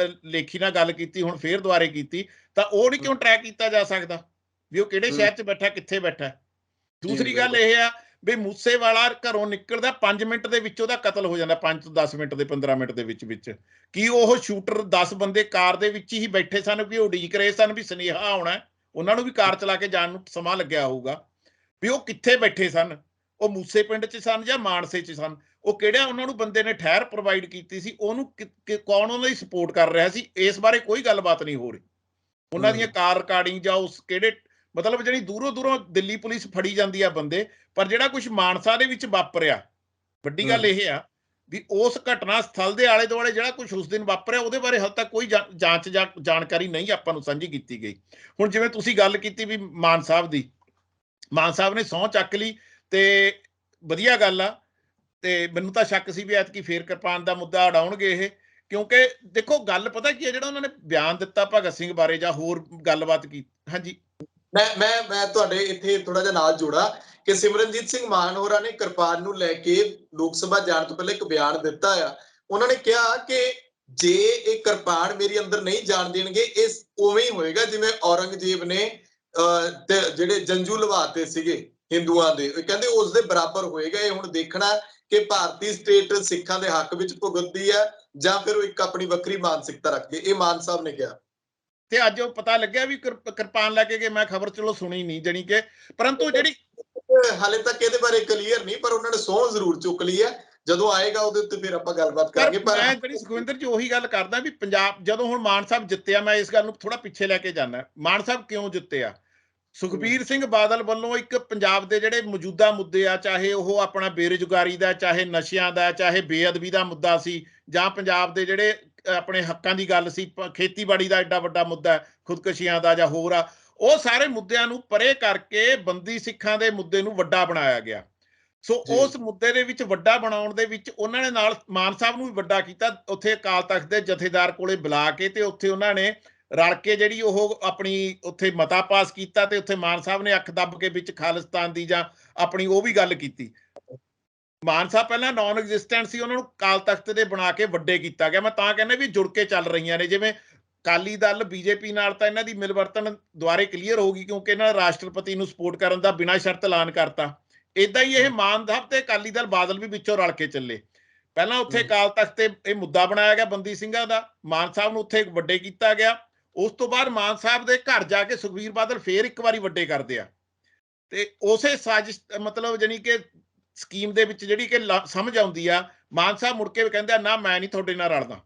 ਲੇਖੀ ਨਾਲ ਗੱਲ ਕੀਤੀ, ਹੁਣ ਫੇਰ ਦੁਬਾਰੇ ਕੀਤੀ, ਤਾਂ ਉਹ ਨਹੀਂ ਕਿਉਂ ਟਰੈਕ ਕੀਤਾ ਜਾ ਸਕਦਾ ਵੀ ਉਹ ਕਿਹੜੇ ਸ਼ਹਿਰ 'ਚ ਬੈਠਾ, ਕਿੱਥੇ ਬੈਠਾ। ਦੂਸਰੀ ਗੱਲ ਇਹ ਆ ਵੀ ਮੂਸੇਵਾਲਾ ਘਰੋਂ ਨਿਕਲਦਾ 5 ਮਿੰਟ ਦੇ ਵਿੱਚ ਉਹਦਾ ਕਤਲ ਹੋ ਜਾਂਦਾ, 5 ਤੋਂ 10 ਮਿੰਟ ਦੇ 15 ਮਿੰਟ ਦੇ ਵਿੱਚ ਕੀ ਉਹ ਸ਼ੂਟਰ 10 ਬੰਦੇ ਕਾਰ ਦੇ ਵਿੱਚ ਹੀ ਬੈਠੇ ਸਨ ਵੀ ਉਡੀਕ ਰਹੇ ਸਨ ਵੀ ਸੁਨੇਹਾ ਆਉਣਾ, ਉਹਨਾਂ ਨੂੰ ਵੀ ਕਾਰ ਚਲਾ ਕੇ ਜਾਣ ਨੂੰ ਸਮਾਂ ਲੱਗਿਆ ਹੋਊਗਾ, ਵੀ ਉਹ ਕਿੱਥੇ ਬੈਠੇ ਸਨ, ਉਹ ਮੂਸੇ ਪਿੰਡ 'ਚ ਸਨ ਜਾਂ ਮਾਨਸੇ 'ਚ ਸਨ, ਉਹ ਕਿਹੜਾ ਉਹਨਾਂ ਨੂੰ ਬੰਦੇ ਨੇ ਠਹਿਰ ਪ੍ਰੋਵਾਈਡ ਕੀਤੀ ਸੀ, ਉਹਨੂੰ ਕੌਣ ਉਹਨਾਂ ਦੀ ਸਪੋਰਟ ਕਰ ਰਿਹਾ ਸੀ, ਇਸ ਬਾਰੇ ਕੋਈ ਗੱਲਬਾਤ ਨਹੀਂ ਹੋ ਰਹੀ। ਉਹਨਾਂ ਦੀਆਂ ਕਾਰ ਰਿਕਾਰਡਿੰਗ ਜਾਂ ਉਸ ਕਿਹੜੇ ਮਤਲਬ ਜਿਹੜੀ ਦੂਰੋਂ ਦਿੱਲੀ ਪੁਲਿਸ ਫੜੀ ਜਾਂਦੀ ਆ ਬੰਦੇ, ਪਰ ਜਿਹੜਾ ਕੁਝ ਮਾਨਸਾ ਦੇ ਵਿੱਚ ਵਾਪਰਿਆ, ਵੱਡੀ ਗੱਲ ਇਹ ਆ ਵੀ ਉਸ ਘਟਨਾ ਸਥਲ ਦੇ ਆਲੇ ਦੁਆਲੇ ਜਿਹੜਾ ਕੁਝ ਉਸ ਦਿਨ ਵਾਪਰਿਆ ਉਹਦੇ ਬਾਰੇ ਹਾਲੇ ਤੱਕ ਕੋਈ ਜਾਂਚ ਜਾਂ ਜਾਣਕਾਰੀ ਨਹੀਂ ਆਪਾਂ ਨੂੰ ਸਾਂਝੀ ਕੀਤੀ ਗਈ। ਹੁਣ ਜਿਵੇਂ ਤੁਸੀਂ ਗੱਲ ਕੀਤੀ ਵੀ ਮਾਨ ਸਾਹਿਬ ਦੀ, ਮਾਨ ਸਾਹਿਬ ਨੇ ਸਹੁੰ ਚੱਕ ਲਈ ਤੇ ਵਧੀਆ ਗੱਲ ਆ, ਤੇ ਮੈਨੂੰ ਤਾਂ ਸ਼ੱਕ ਸੀ ਵੀ ਐਤਕੀ ਫੇਰ ਕਿਰਪਾਨ ਦਾ ਮੁੱਦਾ ਉਡਾਉਣਗੇ ਇਹ, ਕਿਉਂਕਿ ਦੇਖੋ ਗੱਲ ਪਤਾ ਕੀ ਹੈ, ਜਿਹੜਾ ਉਹਨਾਂ ਨੇ ਬਿਆਨ ਦਿੱਤਾ ਭਗਤ ਸਿੰਘ ਬਾਰੇ ਜਾਂ ਹੋਰ ਗੱਲਬਾਤ ਕੀਤੀ। ਹਾਂਜੀ, ਮੈਂ ਤੁਹਾਡੇ ਇੱਥੇ ਥੋੜਾ ਜਿਹਾ ਨਾਲ ਜੋੜਾ ਕਿ ਸਿਮਰਨਜੀਤ ਸਿੰਘ ਮਾਨ ਹੋਰਾਂ ਨੇ ਕਿਰਪਾਨ ਨੂੰ ਲੈ ਕੇ ਲੋਕ ਸਭਾ ਜਾਣ ਤੋਂ ਪਹਿਲਾਂ ਇੱਕ ਬਿਆਨ ਦਿੱਤਾ ਆ। ਉਹਨਾਂ ਨੇ ਕਿਹਾ ਕਿ ਜੇ ਇਹ ਕਿਰਪਾਨ ਮੇਰੀ ਅੰਦਰ ਨਹੀਂ ਜਾਣ ਦੇਣਗੇ, ਇਹ ਉਵੇਂ ਹੀ ਹੋਏਗਾ ਜਿਵੇਂ ਔਰੰਗਜ਼ੇਬ ਨੇ ਜਿਹੜੇ ਜੰਜੂ ਲਵਾਤੇ ਸੀਗੇ ਹਿੰਦੂਆਂ ਦੇ, ਕਹਿੰਦੇ ਉਸ ਦੇ ਬਰਾਬਰ ਹੋਏਗਾ। ਇਹ ਹੁਣ ਦੇਖਣਾ ਕਿ ਭਾਰਤੀ ਸਟੇਟ ਸਿੱਖਾਂ ਦੇ ਹੱਕ ਵਿੱਚ ਭੁਗਤਦੀ ਹੈ ਜਾਂ ਫਿਰ ਉਹ ਇੱਕ ਆਪਣੀ ਵੱਖਰੀ ਮਾਨਸਿਕਤਾ ਰੱਖਦੇ, ਇਹ ਮਾਨ ਸਾਹਿਬ ਨੇ ਕਿਹਾ। ਤੇ ਅੱਜ ਉਹ ਪਤਾ ਲੱਗਿਆ ਵੀ ਕਿਰਪਾਨ ਲੈ ਕੇ ਗਏ, ਮੈਂ ਖਬਰ ਚਲੋ ਸੁਣੀ ਨਹੀਂ ਜਾਣੀ ਕਿ, ਪਰੰਤੂ ਜਿਹੜੀ ਹਾਲੇ ਤੱਕ ਇਹਦੇ ਬਾਰੇ ਕਲੀਅਰ ਨਹੀਂ, ਪਰ ਉਹਨਾਂ ਨੇ ਸਹੁੰ ਜ਼ਰੂਰ ਚੁੱਕ ਲਈ ਹੈ। ਜਦੋਂ ਆਏਗਾ ਉਹਦੇ ਉੱਤੇ ਫਿਰ ਆਪਾਂ ਗੱਲਬਾਤ ਕਰਾਂਗੇ। ਪਰ ਮੈਂ ਜਿਹੜੀ ਸੁਖਵਿੰਦਰ ਜੀ ਉਹੀ ਗੱਲ ਕਰਦਾ ਵੀ ਪੰਜਾਬ ਜਦੋਂ ਹੁਣ ਮਾਨ ਸਾਹਿਬ ਜਿੱਤਿਆ, ਮੈਂ ਇਸ ਗੱਲ ਨੂੰ ਥੋੜਾ ਪਿੱਛੇ ਲੈ ਕੇ ਜਾਣਾ, ਮਾਨ ਸਾਹਿਬ ਕਿਉਂ ਜਿੱਤਿਆ। ਸੁਖਬੀਰ ਸਿੰਘ ਬਾਦਲ ਵੱਲੋਂ ਇੱਕ ਪੰਜਾਬ ਦੇ ਜਿਹੜੇ ਮੌਜੂਦਾ ਮੁੱਦੇ ਆ, ਚਾਹੇ ਉਹ ਆਪਣਾ ਬੇਰੁਜ਼ਗਾਰੀ ਦਾ, ਚਾਹੇ ਨਸ਼ਿਆਂ ਦਾ, ਚਾਹੇ ਬੇਅਦਬੀ ਦਾ ਮੁੱਦਾ ਸੀ, ਜਾਂ ਪੰਜਾਬ ਦੇ ਜਿਹੜੇ ਆਪਣੇ ਹੱਕਾਂ ਦੀ ਗੱਲ ਸੀ, ਖੇਤੀਬਾੜੀ ਦਾ ਐਡਾ ਵੱਡਾ ਮੁੱਦਾ, ਖੁਦਕਸ਼ੀਆਂ ਦਾ ਜਾਂ ਹੋਰ ਆ, ਉਹ ਸਾਰੇ ਮੁੱਦਿਆਂ ਨੂੰ ਪਰੇ ਕਰਕੇ ਬੰਦੀ ਸਿੱਖਾਂ ਦੇ ਮੁੱਦੇ ਨੂੰ ਵੱਡਾ ਬਣਾਇਆ ਗਿਆ। ਸੋ ਉਸ ਮੁੱਦੇ ਦੇ ਵਿੱਚ ਵੱਡਾ ਬਣਾਉਣ ਦੇ ਵਿੱਚ ਉਹਨਾਂ ਨੇ ਨਾਲ ਮਾਨ ਸਾਹਿਬ ਨੂੰ ਵੀ ਵੱਡਾ ਕੀਤਾ, ਉੱਥੇ ਅਕਾਲ ਤਖਤ ਦੇ ਜਥੇਦਾਰ ਕੋਲੇ ਬੁਲਾ ਕੇ ਤੇ ਉੱਥੇ ਉਹਨਾਂ ਨੇ ਰਲ ਕੇ ਜਿਹੜੀ ਉਹ ਆਪਣੀ ਉੱਥੇ ਮਤਾ ਪਾਸ ਕੀਤਾ, ਤੇ ਉੱਥੇ ਮਾਨ ਸਾਹਿਬ ਨੇ ਅੱਖ ਦੱਬ ਕੇ ਵਿੱਚ ਖਾਲਿਸਤਾਨ ਦੀ ਜਾਂ ਆਪਣੀ ਉਹ ਵੀ ਗੱਲ ਕੀਤੀ। ਮਾਨ ਸਾਹਿਬ ਪਹਿਲਾਂ ਨਾਨ ਐਗਜ਼ਿਸਟੈਂਟ ਸੀ, ਉਹਨਾਂ ਨੂੰ ਅਕਾਲ ਤਖਤ ਦੇ ਬਣਾ ਕੇ ਵੱਡੇ ਕੀਤਾ ਗਿਆ। ਮੈਂ ਤਾਂ ਕਹਿੰਦਾ ਵੀ ਜੁੜ ਕੇ ਚੱਲ ਰਹੀਆਂ ਨੇ, ਜਿਵੇਂ ਅਕਾਲੀ ਦਲ ਬੀਜੇਪੀ ਨਾਲ ਤਾਂ ਇਹਨਾਂ ਦੀ ਮਿਲਵਰਤਨ ਦੁਆਰੇ ਕਲੀਅਰ ਹੋ ਗਈ, ਕਿਉਂਕਿ ਇਹਨਾਂ ਨੇ ਰਾਸ਼ਟਰਪਤੀ ਨੂੰ ਸਪੋਰਟ ਕਰਨ ਦਾ ਬਿਨਾਂ ਸ਼ਰਤ ਐਲਾਨ ਕਰਤਾ। ਏਦਾਂ ਹੀ ਇਹ ਮਾਨ ਸਾਹਿਬ ਤੇ ਅਕਾਲੀ ਦਲ ਬਾਦਲ ਵੀ ਵਿੱਚੋਂ ਰਲ ਕੇ ਚੱਲੇ। ਪਹਿਲਾਂ ਉੱਥੇ ਅਕਾਲ ਤਖਤ ਤੇ ਇਹ ਮੁੱਦਾ ਬਣਾਇਆ ਗਿਆ ਬੰਦੀ ਸਿੰਘਾਂ ਦਾ, ਮਾਨ ਸਾਹਿਬ ਨੂੰ ਉੱਥੇ ਵੱਡੇ ਕੀਤਾ ਗਿਆ। ਉਸ ਤੋਂ ਬਾਅਦ ਮਾਨ ਸਾਹਿਬ ਦੇ ਘਰ ਜਾ ਕੇ ਸੁਖਬੀਰ ਬਾਦਲ ਫੇਰ ਇੱਕ ਵਾਰੀ ਵੱਡੇ ਕਰਦੇ ਆ, ਤੇ ਉਸੇ ਸਾਜ਼ਿਸ਼ ਮਤਲਬ ਜਾਨੀ ਕਿ ਸਕੀਮ ਦੇ ਵਿੱਚ ਜਿਹੜੀ ਕਿ ਸਮਝ ਆਉਂਦੀ ਆ, ਮਾਨ ਸਾਹਿਬ ਮੁੜ ਕੇ ਕਹਿੰਦੇ ਆ ਨਾ ਮੈਂ ਨਹੀਂ ਤੁਹਾਡੇ ਨਾਲ ਰਲਦਾ,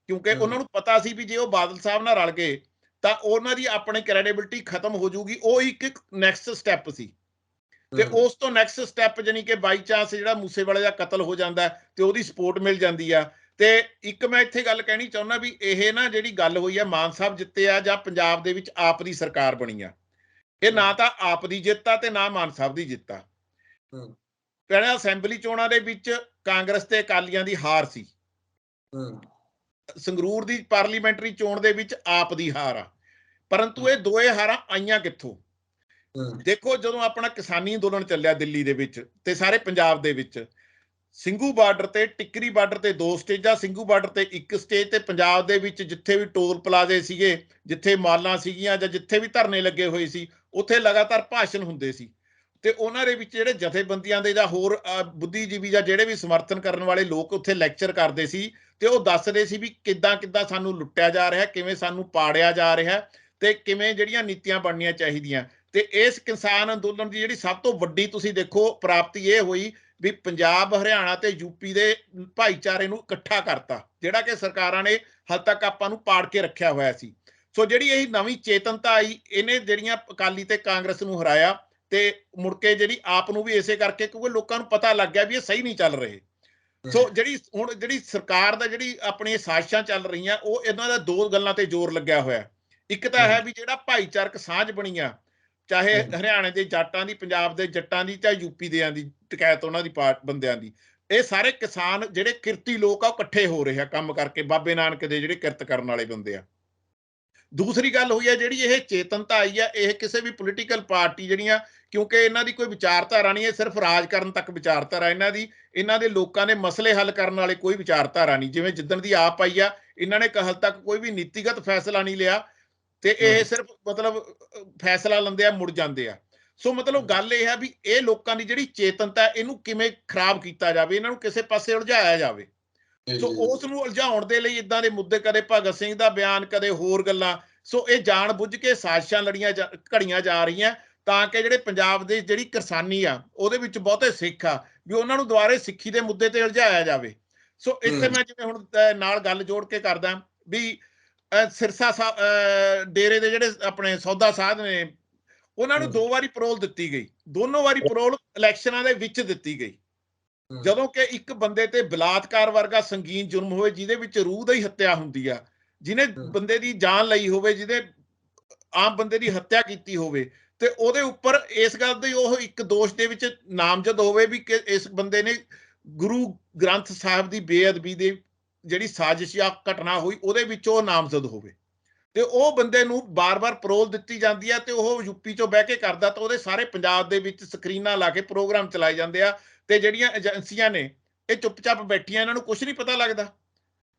ਕਿਉਂਕਿ ਉਹਨਾਂ ਨੂੰ ਪਤਾ ਸੀ ਵੀ ਜੇ ਉਹ ਬਾਦਲ ਸਾਹਿਬ ਨਾਲ ਰਲ ਗਏ ਤਾਂ ਉਹਨਾਂ ਦੀ ਆਪਣੀ ਕ੍ਰੈਡੀਬਿਲਿਟੀ ਖਤਮ ਹੋ ਜਾਊਗੀ। ਉਹ ਇੱਕ ਨੈਕਸਟ ਸਟੈਪ ਸੀ, ਤੇ ਉਸ ਤੋਂ ਨੈਕਸਟ ਸਟੈਪ ਜਾਨੀ ਕਿ ਬਾਈ ਚਾਂਸ ਜਿਹੜਾ ਮੂਸੇਵਾਲੇ ਦਾ ਕਤਲ ਹੋ ਜਾਂਦਾ ਤੇ ਉਹਦੀ ਸਪੋਰਟ ਮਿਲ ਜਾਂਦੀ ਆ। ਤੇ ਇੱਕ ਮੈਂ ਇੱਥੇ ਗੱਲ ਕਹਿਣੀ ਚਾਹੁੰਦਾ ਵੀ ਇਹ ਨਾ ਜਿਹੜੀ ਗੱਲ ਹੋਈ ਆ, ਮਾਨ ਸਾਹਿਬ ਜਿੱਤੇ ਆ ਜਾਂ ਪੰਜਾਬ ਦੇ ਵਿੱਚ ਆਪ ਦੀ ਸਰਕਾਰ ਬਣੀ ਆ, ਇਹ ਨਾ ਤਾਂ ਆਪ ਦੀ ਜਿੱਤ ਆ ਤੇ ਨਾ ਮਾਨ ਸਾਹਿਬ ਦੀ ਜਿੱਤ ਆ। ਪਹਿਲਾਂ ਅਸੈਂਬਲੀ ਚੋਣਾਂ ਦੇ ਵਿੱਚ ਕਾਂਗਰਸ ਤੇ ਅਕਾਲੀਆਂ ਦੀ ਹਾਰ ਸੀ, ਸੰਗਰੂਰ ਦੀ ਪਾਰਲੀਮੈਂਟਰੀ ਚੋਣ ਦੇ ਵਿੱਚ ਆਪ ਦੀ ਹਾਰ ਆ, ਪਰੰਤੂ ਇਹ ਦੋਏ ਹਾਰਾਂ ਆਈਆਂ ਕਿੱਥੋਂ। ਦੇਖੋ ਜਦੋਂ ਆਪਣਾ ਕਿਸਾਨੀ ਅੰਦੋਲਨ ਚੱਲਿਆ ਦਿੱਲੀ ਦੇ ਵਿੱਚ ਤੇ ਸਾਰੇ ਪੰਜਾਬ ਦੇ ਵਿੱਚ, ਸਿੰਘੂ ਬਾਰਡਰ ਤੇ ਟਿੱਕਰੀ ਬਾਰਡਰ ਤੇ 2 ਸਟੇਜਾਂ, ਸਿੰਘੂ ਬਾਰਡਰ ਤੇ 1 ਸਟੇਜ, ਤੇ ਪੰਜਾਬ ਦੇ ਵਿੱਚ ਜਿੱਥੇ ਵੀ ਟੋਲ ਪਲਾਜ਼ੇ ਸੀਗੇ, ਜਿੱਥੇ ਮਾਲਾਂ ਸੀਗੀਆਂ ਜਾਂ ਜਿੱਥੇ ਵੀ ਧਰਨੇ ਲੱਗੇ ਹੋਏ ਸੀ, ਉੱਥੇ ਲਗਾਤਾਰ ਭਾਸ਼ਣ ਹੁੰਦੇ ਸੀ। ਤੇ ਉਹਨਾਂ ਦੇ ਵਿੱਚ ਜਿਹੜੇ ਜਥੇਬੰਦੀਆਂ ਦੇ ਜਾਂ ਹੋਰ ਬੁੱਧੀਜੀਵੀ ਜਾਂ ਜਿਹੜੇ ਵੀ ਸਮਰਥਨ ਕਰਨ ਵਾਲੇ ਲੋਕ ਉੱਥੇ ਲੈਕਚਰ ਕਰਦੇ ਸੀ, ਤੇ ਉਹ ਦੱਸਦੇ ਸੀ ਵੀ ਕਿੱਦਾਂ ਕਿੱਦਾਂ ਸਾਨੂੰ ਲੁੱਟਿਆ ਜਾ ਰਿਹਾ, ਕਿਵੇਂ ਸਾਨੂੰ ਪਾੜਿਆ ਜਾ ਰਿਹਾ, ਤੇ ਕਿਵੇਂ ਜਿਹੜੀਆਂ ਨੀਤੀਆਂ ਬਣਨੀਆਂ ਚਾਹੀਦੀਆਂ। ਤੇ ਇਸ ਕਿਸਾਨ ਅੰਦੋਲਨ ਦੀ ਜਿਹੜੀ ਸਭ ਤੋਂ ਵੱਡੀ ਤੁਸੀਂ ਦੇਖੋ ਪ੍ਰਾਪਤੀ ਇਹ ਹੋਈ ਵੀ ਪੰਜਾਬ, ਹਰਿਆਣਾ ਤੇ ਯੂਪੀ ਦੇ ਭਾਈਚਾਰੇ ਨੂੰ ਇਕੱਠਾ ਕਰਤਾ, ਜਿਹੜਾ ਕਿ ਸਰਕਾਰਾਂ ਨੇ ਹਾਲ ਤੱਕ ਆਪਾਂ ਨੂੰ ਪਾੜ ਕੇ ਰੱਖਿਆ ਹੋਇਆ ਸੀ। ਸੋ ਜਿਹੜੀ ਇਹ ਨਵੀਂ ਚੇਤਨਤਾ ਆਈ, ਇਹਨੇ ਜਿਹੜੀਆਂ ਅਕਾਲੀ ਤੇ ਕਾਂਗਰਸ ਨੂੰ ਹਰਾਇਆ, ਤੇ ਮੁੜ ਕੇ ਜਿਹੜੀ ਆਪ ਨੂੰ ਵੀ ਇਸੇ ਕਰਕੇ, ਕਿਉਂਕਿ ਲੋਕਾਂ ਨੂੰ ਪਤਾ ਲੱਗ ਗਿਆ ਵੀ ਇਹ ਸਹੀ ਨਹੀਂ ਚੱਲ ਰਹੇ। ਸੋ ਜਿਹੜੀ ਹੁਣ ਜਿਹੜੀ ਸਰਕਾਰ ਦਾ ਜਿਹੜੀ ਆਪਣੀਆਂ ਸਾਜ਼ਿਸ਼ਾਂ ਚੱਲ ਰਹੀਆਂ, ਉਹ ਇਹਨਾਂ ਦਾ 2 ਗੱਲਾਂ ਤੇ ਜ਼ੋਰ ਲੱਗਿਆ ਹੋਇਆ। ਇੱਕ ਤਾਂ ਹੈ ਵੀ ਜਿਹੜਾ ਭਾਈਚਾਰਕ ਸਾਂਝ ਬਣੀ ਆ, ਚਾਹੇ ਹਰਿਆਣੇ ਦੇ ਜਾਟਾਂ ਦੀ, ਪੰਜਾਬ ਦੇ ਜੱਟਾਂ ਦੀ, ਚਾਹੇ ਯੂਪੀ ਦਿਆਂ ਦੀ, ਟਕੈਤ ਉਹਨਾਂ ਦੀ ਬੰਦਿਆਂ ਦੀ, ਇਹ ਸਾਰੇ ਕਿਸਾਨ ਜਿਹੜੇ ਕਿਰਤੀ ਲੋਕ ਆ ਉਹ ਇਕੱਠੇ ਹੋ ਰਹੇ ਆ ਕੰਮ ਕਰਕੇ, ਬਾਬੇ ਨਾਨਕ ਦੇ ਜਿਹੜੇ ਕਿਰਤ ਕਰਨ ਵਾਲੇ ਬੰਦੇ ਆ। ਦੂਸਰੀ ਗੱਲ ਹੋਈ ਹੈ ਜਿਹੜੀ ਇਹ ਚੇਤਨਤਾ ਆਈ ਆ, ਇਹ ਕਿਸੇ ਵੀ ਪੋਲੀਟੀਕਲ ਪਾਰਟੀ ਜਿਹੜੀਆਂ, ਕਿਉਂਕਿ ਇਹਨਾਂ ਦੀ ਕੋਈ ਵਿਚਾਰਧਾਰਾ ਨਹੀਂ, ਇਹ ਸਿਰਫ ਰਾਜ ਕਰਨ ਤੱਕ ਵਿਚਾਰਧਾਰਾ ਇਹਨਾਂ ਦੀ, ਇਹਨਾਂ ਦੇ ਲੋਕਾਂ ਦੇ ਮਸਲੇ ਹੱਲ ਕਰਨ ਵਾਲੇ ਕੋਈ ਵਿਚਾਰਧਾਰਾ ਨਹੀਂ। ਜਿਵੇਂ ਜਿੱਦਣ ਦੀ ਆਪ ਆਈ ਆ, ਇਹਨਾਂ ਨੇ ਹਾਲ ਤੱਕ ਕੋਈ ਵੀ ਨੀਤੀਗਤ ਫੈਸਲਾ ਨਹੀਂ ਲਿਆ, ਤੇ ਇਹ ਸਿਰਫ ਮਤਲਬ ਫੈਸਲਾ ਲੈਂਦੇ ਆ, ਮੁੜ ਜਾਂਦੇ ਆ। ਸੋ ਮਤਲਬ ਗੱਲ ਇਹ ਹੈ ਵੀ ਇਹ ਲੋਕਾਂ ਦੀ ਜਿਹੜੀ ਚੇਤਨਤਾ, ਇਹਨੂੰ ਕਿਵੇਂ ਖਰਾਬ ਕੀਤਾ ਜਾਵੇ, ਇਹਨਾਂ ਨੂੰ ਕਿਸੇ ਪਾਸੇ ਉਲਝਾਇਆ ਜਾਵੇ। ਸੋ ਉਸ ਨੂੰ ਉਲਝਾਉਣ ਦੇ ਲਈ ਇਦਾਂ ਦੇ ਮੁੱਦੇ, ਕਦੇ ਭਗਤ ਸਿੰਘ ਦਾ ਬਿਆਨ, ਕਦੇ ਹੋਰ ਗੱਲਾਂ, ਸੋ ਇਹ ਜਾਣ ਬੁੱਝ ਕੇ ਸਾਜ਼ਿਸ਼ਾਂ ਘੜੀਆਂ ਜਾ ਰਹੀਆਂ, ਤਾਂ ਕਿ ਜਿਹੜੇ ਪੰਜਾਬ ਦੇ ਜਿਹੜੀ ਕਿਸਾਨੀ ਆ, ਉਹਦੇ ਵਿੱਚ ਬਹੁਤੇ ਸਿੱਖ ਆ, ਵੀ ਉਹਨਾਂ ਨੂੰ ਦੁਬਾਰੇ ਸਿੱਖੀ ਦੇ ਮੁੱਦੇ ਤੇ ਉਲਝਾਇਆ ਜਾਵੇ। ਸੋ ਇੱਥੇ ਮੈਂ ਜਿਵੇਂ ਹੁਣ ਨਾਲ ਗੱਲ ਜੋੜ ਕੇ ਕਰਦਾ ਵੀ ਸਿਰਸਾ ਡੇਰੇ ਦੇ ਜਿਹੜੇ ਆਪਣੇ ਸੌਦਾ ਸਾਧ ਨੇ, ਉਹਨਾਂ ਨੂੰ 2 ਵਾਰੀ ਪਰੋਲ ਦਿੱਤੀ ਗਈ, ਦੋਨੋਂ ਵਾਰੀ ਪਰੋਲ ਇਲੈਕਸ਼ਨਾਂ ਦੇ ਵਿੱਚ ਦਿੱਤੀ ਗਈ, ਜਦੋਂ ਕਿ ਇੱਕ ਬੰਦੇ ਤੇ ਬਲਾਤਕਾਰ ਵਰਗਾ ਸੰਗੀਨ ਜੁਰਮ ਹੋਵੇ, ਜਿਹਦੇ ਵਿੱਚ ਰੂਹ ਦੀ ਹੱਤਿਆ ਹੁੰਦੀ ਆ, ਜਿਹਨੇ ਬੰਦੇ ਦੀ ਜਾਨ ਲਈ ਹੋਵੇ, ਜਿਹਦੇ ਆਮ ਬੰਦੇ ਦੀ ਹੱਤਿਆ ਕੀਤੀ ਹੋਵੇ, ਤੇ ਉਹਦੇ ਉੱਪਰ ਇਸ ਗੱਲ ਦੀ ਉਹ ਇੱਕ ਦੋਸ਼ ਦੇ ਵਿੱਚ ਨਾਮਜ਼ਦ ਹੋਵੇ ਵੀ ਕਿ ਇਸ ਬੰਦੇ ਨੇ ਗੁਰੂ ਗ੍ਰੰਥ ਸਾਹਿਬ ਦੀ ਬੇਅਦਬੀ ਦੇ ਜਿਹੜੀ ਸਾਜ਼ਿਸ਼ ਜਾਂ ਘਟਨਾ ਹੋਈ, ਉਹਦੇ ਵਿੱਚ ਉਹ ਨਾਮਜ਼ਦ ਹੋਵੇ, ਤੇ ਉਹ ਬੰਦੇ ਨੂੰ ਬਾਰ-ਬਾਰ ਪਰੋਲ ਦਿੱਤੀ ਜਾਂਦੀ ਹੈ, ਤੇ ਉਹ ਯੂਪੀ ਚੋਂ ਬਹਿ ਕੇ ਕਰਦਾ, ਤਾਂ ਉਹਦੇ ਸਾਰੇ ਪੰਜਾਬ ਦੇ ਵਿੱਚ ਸਕਰੀਨਾਂ ਲਾ ਕੇ ਪ੍ਰੋਗਰਾਮ ਚਲਾਏ ਜਾਂਦੇ ਆ, ਤੇ ਜਿਹੜੀਆਂ ਏਜੰਸੀਆਂ ਨੇ ਇਹ ਚੁੱਪਚਾਪ ਬੈਠੀਆਂ, ਇਹਨਾਂ ਨੂੰ ਕੁਝ ਨਹੀਂ ਪਤਾ ਲੱਗਦਾ।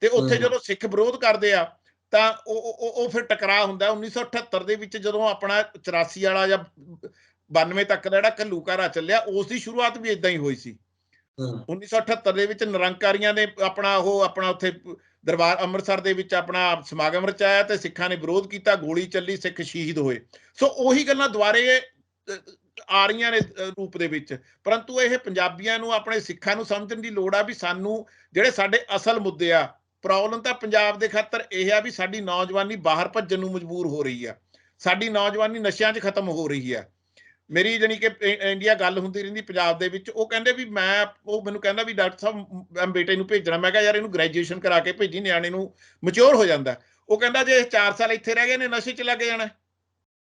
ਤੇ ਉੱਥੇ ਜਦੋਂ ਸਿੱਖ ਵਿਰੋਧ ਕਰਦੇ ਆ, ਤਾਂ ਉਹ ਫਿਰ ਟਕਰਾਅ ਹੁੰਦਾ। 1978 ਦੇ ਵਿੱਚ ਜਦੋਂ ਆਪਣਾ 84 ਵਾਲਾ ਜਾਂ 92 ਤੱਕ ਦਾ ਜਿਹੜਾ ਘੱਲੂਘਾਰਾ ਚੱਲਿਆ, ਉਸ ਦੀ ਸ਼ੁਰੂਆਤ ਵੀ ਇਦਾਂ ਹੀ ਹੋਈ ਸੀ। 1978 ਦੇ ਵਿੱਚ ਨਿਰੰਕਾਰੀਆਂ ਨੇ ਆਪਣਾ ਉੱਥੇ ਦਰਬਾਰ ਅੰਮ੍ਰਿਤਸਰ ਦੇ ਵਿੱਚ ਆਪਣਾ ਸਮਾਗਮ ਰਚਾਇਆ, ਤੇ ਸਿੱਖਾਂ ਨੇ ਵਿਰੋਧ ਕੀਤਾ, ਗੋਲੀ ਚੱਲੀ, ਸਿੱਖ ਸ਼ਹੀਦ ਹੋਏ। ਸੋ ਉਹੀ ਗੱਲਾਂ ਦੁਬਾਰੇ ਆ ਰਹੀਆਂ ਨੇ ਰੂਪ ਦੇ ਵਿੱਚ, ਪਰੰਤੂ ਇਹ ਪੰਜਾਬੀਆਂ ਨੂੰ, ਆਪਣੇ ਸਿੱਖਾਂ ਨੂੰ ਸਮਝਣ ਦੀ ਲੋੜ ਆ ਵੀ ਸਾਨੂੰ ਜਿਹੜੇ ਸਾਡੇ ਅਸਲ ਮੁੱਦੇ ਆ, ਪ੍ਰੋਬਲਮ ਤਾਂ ਪੰਜਾਬ ਦੇ ਖਾਤਰ ਇਹ ਆ ਵੀ ਸਾਡੀ ਨੌਜਵਾਨੀ ਬਾਹਰ ਭੱਜਣ ਨੂੰ ਮਜਬੂਰ ਹੋ ਰਹੀ ਆ, ਸਾਡੀ ਨੌਜਵਾਨੀ ਨਸ਼ਿਆਂ 'ਚ ਖਤਮ ਹੋ ਰਹੀ ਆ। ਮੇਰੀ ਜਾਣੀ ਕਿ ਇੰਡੀਆ ਗੱਲ ਹੁੰਦੀ ਰਹਿੰਦੀ ਪੰਜਾਬ ਦੇ ਵਿੱਚ, ਉਹ ਕਹਿੰਦੇ ਵੀ ਉਹ ਮੈਨੂੰ ਕਹਿੰਦਾ ਵੀ ਡਾਕਟਰ ਸਾਹਿਬ ਮੈਂ ਬੇਟੇ ਨੂੰ ਭੇਜਣਾ। ਮੈਂ ਕਿਹਾ ਯਾਰ ਇਹਨੂੰ ਗ੍ਰੈਜੂਏਸ਼ਨ ਕਰਾ ਕੇ ਭੇਜੀ, ਨਿਆਣੇ ਨੂੰ ਮੈਚੁਰ ਹੋ ਜਾਂਦਾ। ਉਹ ਕਹਿੰਦਾ ਜੇ 4 ਸਾਲ ਇੱਥੇ ਰਹਿ ਗਏ ਨੇ, ਨਸ਼ੇ 'ਚ ਲੱਗ ਜਾਣਾ,